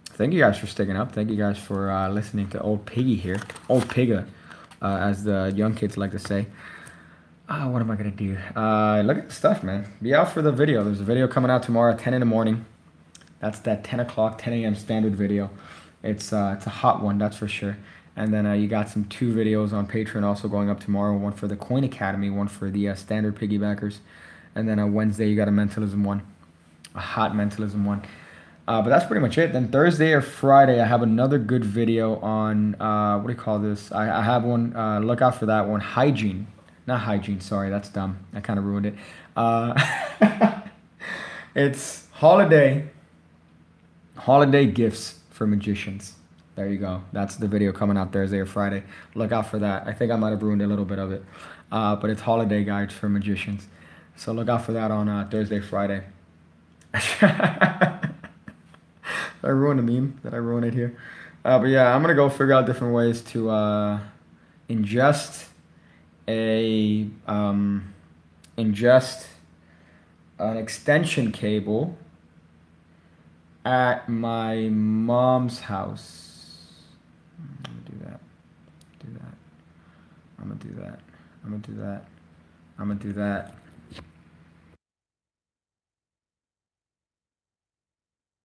thank you guys for sticking up. Thank you guys for listening to Old Piggy here, Old Pigga, as the young kids like to say. What am I gonna do? Look at the stuff, man. Be out for the video. There's a video coming out tomorrow at 10 in the morning. That's that 10 o'clock, 10 a.m. standard video. It's a hot one, that's for sure. And then you got some 2 videos on Patreon also going up tomorrow. One for the Coin Academy, one for the standard piggybackers. And then Wednesday you got a mentalism one, a hot mentalism one. But that's pretty much it. Then Thursday or Friday, I have another good video on what do you call this? I have one. Look out for that one. Hygiene, not hygiene. Sorry, that's dumb. I kind of ruined it. It's holiday gifts for magicians. There you go. That's the video coming out Thursday or Friday. Look out for that. I think I might have ruined a little bit of it, but it's holiday guides for magicians. So look out for that on Thursday, Friday. Did I ruin the meme? Did I ruin it here? But yeah, I'm gonna go figure out different ways to ingest a ingest an extension cable at my mom's house. I'm gonna do that. Do that. I'm gonna do that. I'm gonna do that. I'm gonna do that.